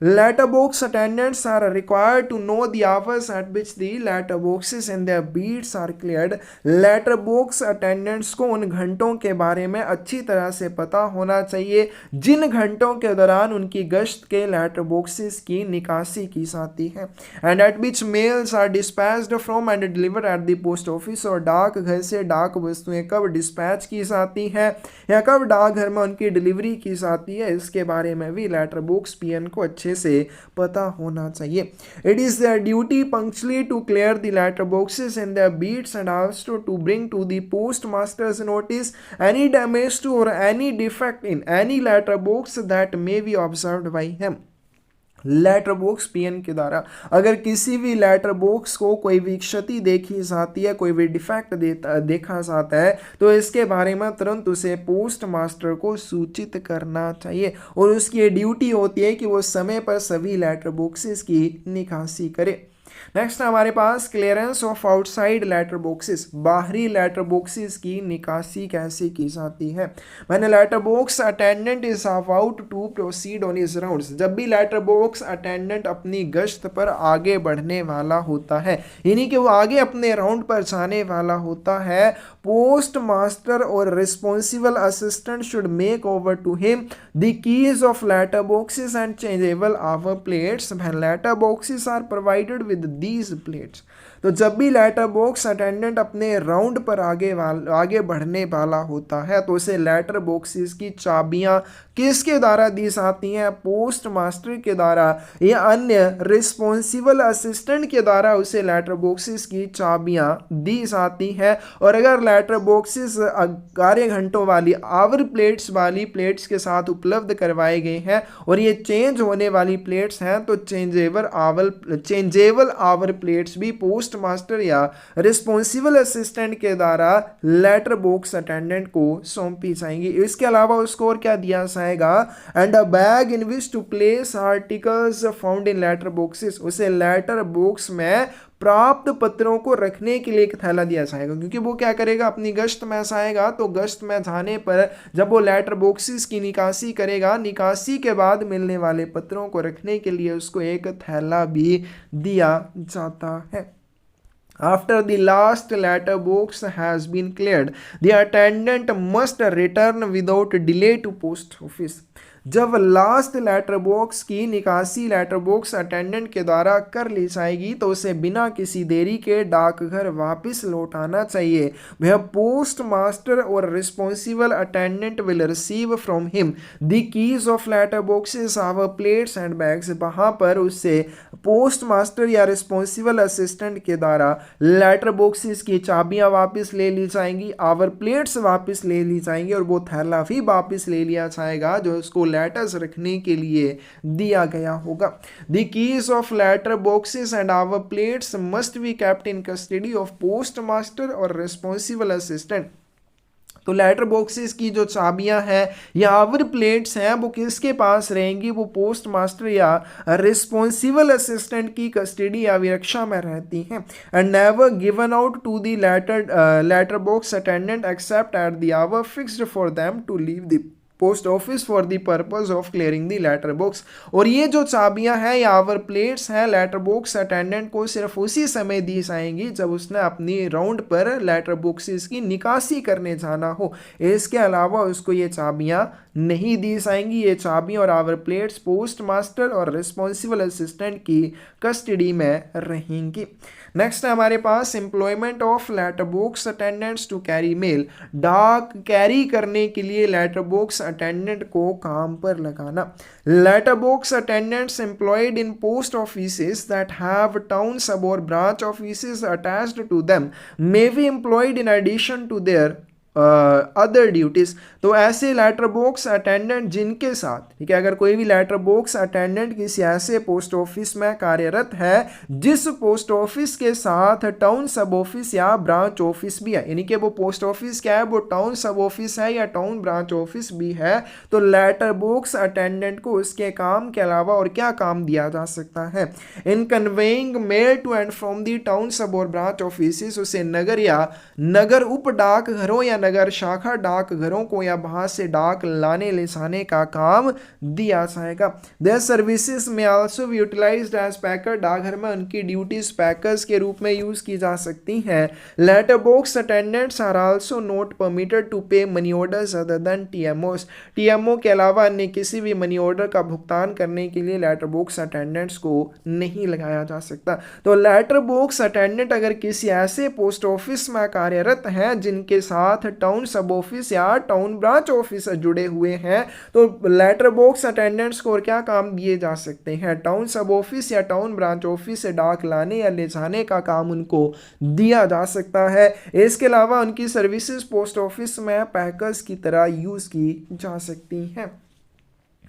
Letterbox attendants are required to know the hours at which the letterboxes and their beats are cleared. Letterbox attendants को उन घंटों के बारे में अच्छी तरह से पता होना चाहिए जिन घंटों के दौरान उनकी गश्त के letterboxes की निकासी की जाती है। And at which mails are dispatched from and delivered at the post office, और डाक घर से डाक वस्तुएं कब डिस्पैच की जाती हैं या कब डाक घर में उनकी डिलीवरी की जाती है, इसके बारे में भी लेटरबॉक्स पीएन को अच्छे से पता होना चाहिए। It is their duty punctually to clear the letter boxes and their beats and also to bring to the post master's notice any damage to or any defect in any letter box that may be observed by him. Letter box PN के द्वारा अगर किसी भी letter box को कोई भी क्षति देखी जाती है, कोई भी डिफेक्ट देखा जाता है, तो इसके बारे में तुरंत उसे पोस्ट मास्टर को सूचित करना चाहिए और उसकी ये ड्यूटी होती है कि वो समय पर सभी लेटर बॉक्सेस की निकासी करे। नेक्स्ट हमारे पास clearance of outside letter boxes, बाहरी लेटर बॉक्सेस की निकासी कैसे की जाती है। मैंने letter box attendant is about to proceed on his rounds, जब भी लेटर बॉक्स अटेंडेंट अपनी गश्त पर आगे बढ़ने वाला होता है, यानी कि वो आगे अपने राउंड पर जाने वाला होता है, पोस्ट मास्टर और responsible assistant should make over to him the keys of letter boxes and changeable hour plates when letter boxes are provided with these plates. तो जब भी लेटर बॉक्स अटेंडेंट अपने राउंड पर आगे बढ़ने वाला होता है, तो उसे लेटर बॉक्सेस की चाबियां किसके द्वारा दी जाती हैं, पोस्ट मास्टर के द्वारा या अन्य रिस्पॉन्सिबल असिस्टेंट के द्वारा उसे लेटर बॉक्सेस की चाबियां दी जाती हैं। और अगर लेटर बॉक्सेस कार्य घंटों वाली आवर प्लेट्स वाली प्लेट्स के साथ उपलब्ध करवाए गए हैं और ये चेंज होने वाली प्लेट्स हैं, तो चेंजेबल आवर प्लेट्स भी पोस्ट मास्टर या रिस्पॉन्सिबल असिस्टेंट के द्वारा लेटर बॉक्स अटेंडेंट को सौंपी जाएंगी। इसके अलावा उसको और क्या दिया जाएगा, and a bag in which to place articles found in letter boxes, उसे लेटर बॉक्स में प्राप्त पत्रों को रखने के लिए एक थैला दिया जाएगा, क्योंकि वो क्या करेगा, अपनी गश्त में आएगा, तो गश्त में जाने पर जब वो लेटर बॉक्सेस की निकासी करेगा, निकासी के बाद मिलने वाले पत्रों को रखने के लिए उसको एक थैला भी दिया जाता है। After the last letter box has been cleared, the attendant must return without delay to post office. जब लास्ट लेटर बॉक्स की निकासी लेटर बॉक्स अटेंडेंट के द्वारा कर ली जाएगी, तो उसे बिना किसी देरी के डाकघर वापस लौटाना चाहिए। वह पोस्ट मास्टर और responsible attendant will receive from him the keys of letter boxes, hour plates and bags. वहाँ पर उससे पोस्ट मास्टर या रिस्पॉन्सिबल असिस्टेंट के द्वारा लेटर बॉक्सेस की चाबियाँ वापस ले ली जाएंगी, आवर प्लेट्स वापस ले ली जाएंगी और वो थैला भी वापस ले लिया जाएगा जो उसको लेटर्स रखने के लिए दिया गया होगा। The keys of letter boxes and hour plates must be kept in custody of post master और रिस्पॉन्सिबल असिस्टेंट। तो लेटर बॉक्सेस की जो चाबियां हैं या आवर प्लेट्स हैं, वो किसके पास रहेंगी, वो पोस्ट मास्टर या रिस्पॉन्सिबल असिस्टेंट की कस्टडी या विरक्षा में रहती हैं। And never given out to the letter box attendant except at the hour fixed for them to leave the post office for the purpose of clearing the letter box. और ये जो चाबियां हैं या आवर प्लेट्स हैं letter box attendant को सिर्फ उसी समय दी जाएंगी जब उसने अपनी राउंड पर लेटर बॉक्सेस की निकासी करने जाना हो। इसके अलावा उसको ये चाबियां नहीं दी जाएंगी। ये चाबियां और आवर प्लेट्स पोस्ट मास्टर और रिस्पॉन्सिबल असिस्टेंट की कस्टडी में रहेंगी। नेक्स्ट है हमारे पास employment of letter box attendants to carry mail. डाक कैरी करने के लिए लेटर बॉक्स अटेंडेंट को काम पर लगाना। Letter box attendants employed in post offices that have town sub or branch offices attached to them may be employed in addition to their other duties. तो ऐसे लेटर बॉक्स अटेंडेंट जिनके साथ, ठीक है, अगर कोई भी लेटर बॉक्स अटेंडेंट किसी ऐसे पोस्ट ऑफिस में कार्यरत है जिस पोस्ट ऑफिस के साथ टाउन सब ऑफिस या ब्रांच ऑफिस भी है, यानी कि वो पोस्ट ऑफिस क्या है, वो टाउन सब ऑफिस है या टाउन ब्रांच ऑफिस भी है, तो लेटर बॉक्स अटेंडेंट को उसके काम के अलावा और क्या काम दिया जा सकता है, in conveying mail to and from the town sub or branch office, उसे नगर या नगर उप डाक घरों या नगर शाखा डाक घरों को या बाहर से डाक लाने ले जाने का काम दिया जाएगा। देयर सर्विसेज में आल्सो यूटिलाइज्ड एज पैकर। डाकघर में उनकी ड्यूटीज पैकर्स के रूप में यूज की जा सकती हैं। Letter box attendants are also not permitted to pay money orders other than TMOs. TMO के अलावा अन्य किसी भी मनी ऑर्डर का भुगतान करने के लिए लेटर बॉक्स अटेंडेंट्स को नहीं लगाया जा सकता। तो लेटर बॉक्स अटेंडेंट अगर किसी ऐसे पोस्ट ऑफिस में कार्यरत हैं जिनके साथ टाउन सब ऑफिस या टाउन ब्रांच ऑफिस जुड़े हुए हैं, तो लेटर बॉक्स अटेंडेंट्स को और क्या काम दिए जा सकते हैं, टाउन सब ऑफिस या टाउन ब्रांच ऑफिस से डाक लाने या ले जाने का काम उनको दिया जा सकता है। इसके अलावा उनकी सर्विसेज पोस्ट ऑफिस में पैकर्स की तरह यूज की जा सकती हैं।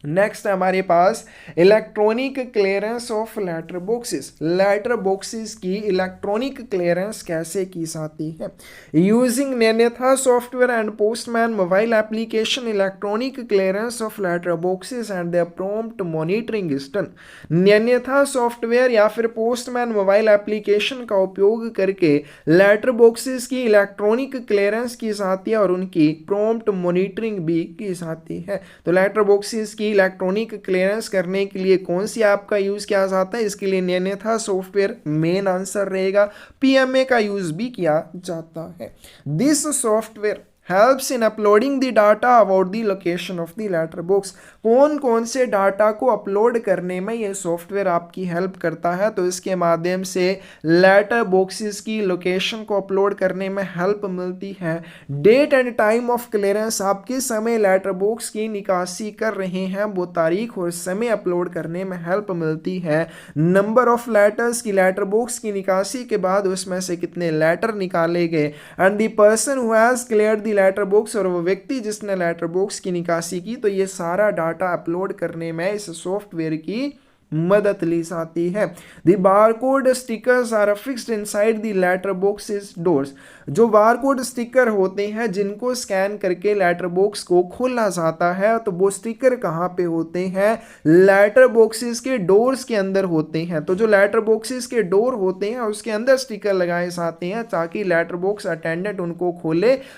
नेक्स्ट है हमारे पास electronic clearance of letter boxes. Letter boxes की इलेक्ट्रॉनिक क्लियरेंस कैसे की जाती है? यूजिंग नैन्यथा software and postman mobile application electronic clearance of letter boxes and their prompt monitoring is done. नैन्यथा सॉफ्टवेयर या फिर पोस्टमैन मोबाइल एप्लीकेशन का उपयोग करके लेटर बॉक्सेस की इलेक्ट्रॉनिक क्लियरेंस की जाती है और उनकी प्रॉम्प्ट मॉनिटरिंग भी की जाती है। तो लेटर बॉक्सेस की इलेक्ट्रॉनिक क्लियरेंस करने के लिए कौन सी ऐप का यूज किया जाता है? इसके लिए नैन्यथा सॉफ्टवेयर मेन आंसर रहेगा। पीएमए का यूज भी किया जाता है। This software helps in uploading the data about the location of the letter box। कौन कौन से डाटा को अपलोड करने में ये सॉफ्टवेयर आपकी हेल्प करता है? तो इसके माध्यम से लेटर बॉक्सेस की लोकेशन को अपलोड करने में हेल्प मिलती है। Date and time of clearance, आप किस समय लेटर बॉक्स की निकासी कर रहे हैं वो तारीख और समय अपलोड करने में हेल्प मिलती है। नंबर ऑफ लेटर्स की लेटर बॉक्स की निकासी के बाद उसमें से कितने लेटर निकाले गए। And the person who has cleared the letter box, और वो व्यक्ति जिसने लेटर बॉक्स की निकासी की। तो ये सारा डाटा अपलोड करने में इस सॉफ्टवेयर की मदद ली जाती है। The barcode stickers are fixed inside the letter boxes doors. जो बारकोड स्टिकर होते हैं जिनको स्कैन करके लेटर बॉक्स को खोला जाता है, तो वो स्टिकर कहाँ पे होते हैं? लेटर बॉक्सेस के डोर्स के अंदर होते हैं। तो जो लेटर बॉक्सेस के डोर होते हैं उसके अंदर स्टिकर लगाए जाते हैं ताकि लेटर बॉक्स अटेंडेंट उनको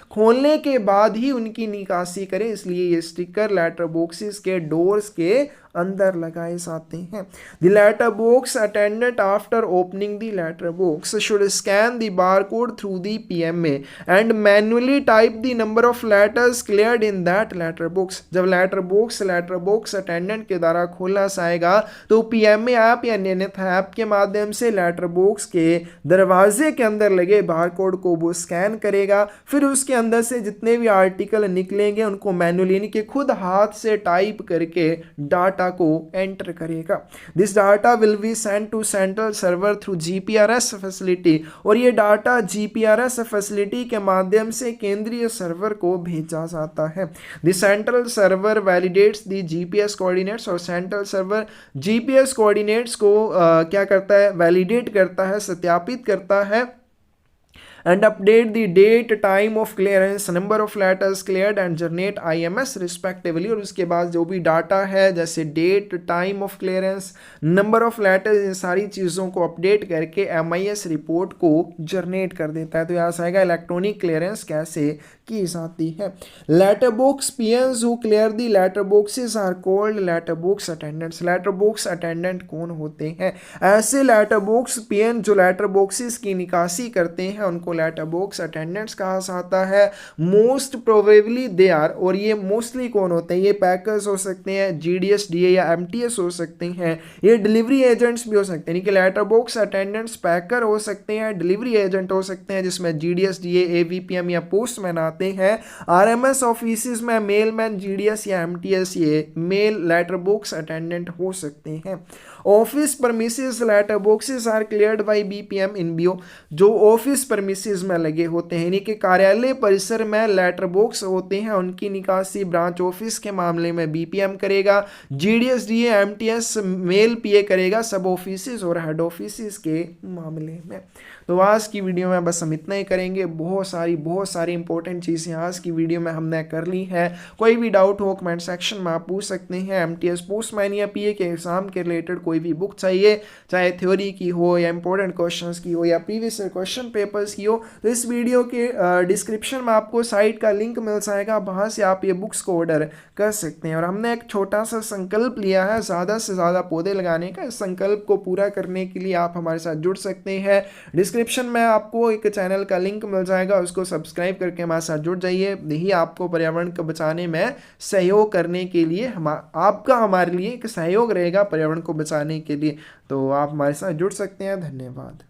खोलने के बाद ही उनकी निकासी करे, इसलिए ये स्टिकर लेटर बॉक्सेस के डोर्स के अंदर लगाए जाते हैं। The letter box attendant after opening the letter box should scan the barcode through the PMA and manually type the number of letters cleared in that letter box. जब letter box attendant के द्वारा खोला जाएगा तो PMA app या नैन्यथा app के माध्यम से लेटर बॉक्स के दरवाजे के अंदर लगे बारकोड को वो स्कैन करेगा। फिर उसके अंदर से जितने भी आर्टिकल निकलेंगे उनको मैन्युअली यानी कि खुद हाथ से टाइप करके डाटा को एंटर करेगा। This data will be send to central server through GPRS facility, और ये डाटा जीपीआरएस फैसिलिटी के माध्यम से केंद्रीय सर्वर को भेजा जाता है। The central server validates the GPS coordinates, और सेंट्रल सर्वर जीपीएस कोऑर्डिनेट्स को क्या करता है? वैलिडेट करता है, सत्यापित करता है। and update the date, time of clearance, number of letters cleared and generate IMS respectively। और उसके बाद जो भी डाटा है जैसे date, time of clearance, number of letters, इन सारी चीज़ों को अपडेट करके MIS रिपोर्ट को जनरेट कर देता है। तो यहाँ से आएगा इलेक्ट्रॉनिक क्लियरेंस कैसे की जाती है। Letter box peons who clear the letter boxes are called letter box attendants. Letter box attendant कौन होते हैं? ऐसे लेटर बॉक्स पीएन जो लेटर बॉक्सेस की निकासी करते हैं उनको लेटर बॉक्स अटेंडेंट्स कहा जाता है। मोस्ट प्रोबेबली दे आर, और ये मोस्टली कौन होते हैं? ये पैकर्स हो सकते हैं, जीडीएस डीए या एमटीएस हो सकते हैं, ये डिलीवरी एजेंट्स भी हो सकते हैं। लेटर बॉक्स अटेंडेंट्स पैकर हो सकते हैं, डिलीवरी एजेंट हो सकते हैं जिसमें जीडीएस डीए एवीपीएम या पोस्टमैन आते हैं। आरएमएस ऑफिस में मेलमैन जीडीएस या एमटीएस ये मेल लेटर बॉक्स अटेंडेंट हो सकते हैं। Office premises letter boxes are cleared by BPM in BO, जो ऑफिस परमिसेस में लगे होते हैं यानी कि कार्यालय परिसर में लेटर बॉक्स होते हैं उनकी निकासी ब्रांच ऑफिस के मामले में बीपीएम करेगा, जीडीएस डीए एमटीएस मेल पीए करेगा सब ऑफिस और हेड ऑफिस के मामले में। तो आज की वीडियो में बस हम इतना ही करेंगे। बहुत सारी इंपॉर्टेंट चीज़ें आज की वीडियो में हमने कर ली है। कोई भी डाउट हो कमेंट सेक्शन में आप पूछ सकते हैं। एमटीएस पोस्टमैन या पीए के एग्जाम के रिलेटेड कोई भी बुक चाहिए, चाहे थ्योरी की हो या इंपॉर्टेंट क्वेश्चंस की हो या प्रीवियस क्वेश्चन पेपर्स की हो, तो इस वीडियो के डिस्क्रिप्शन में आपको साइट का लिंक मिल जाएगा, वहाँ से आप ये बुक्स को ऑर्डर कर सकते हैं। और हमने एक छोटा सा संकल्प लिया है ज़्यादा से ज़्यादा पौधे लगाने का। इस संकल्प को पूरा करने के लिए आप हमारे साथ जुड़ सकते हैं। डिस्क्रिप्शन में आपको एक चैनल का लिंक मिल जाएगा, उसको सब्सक्राइब करके हमारे साथ जुड़ जाइए। यही आपको पर्यावरण को बचाने में सहयोग करने के लिए आपका हमारे लिए एक सहयोग रहेगा पर्यावरण को बचाने के लिए। तो आप हमारे साथ जुड़ सकते हैं। धन्यवाद।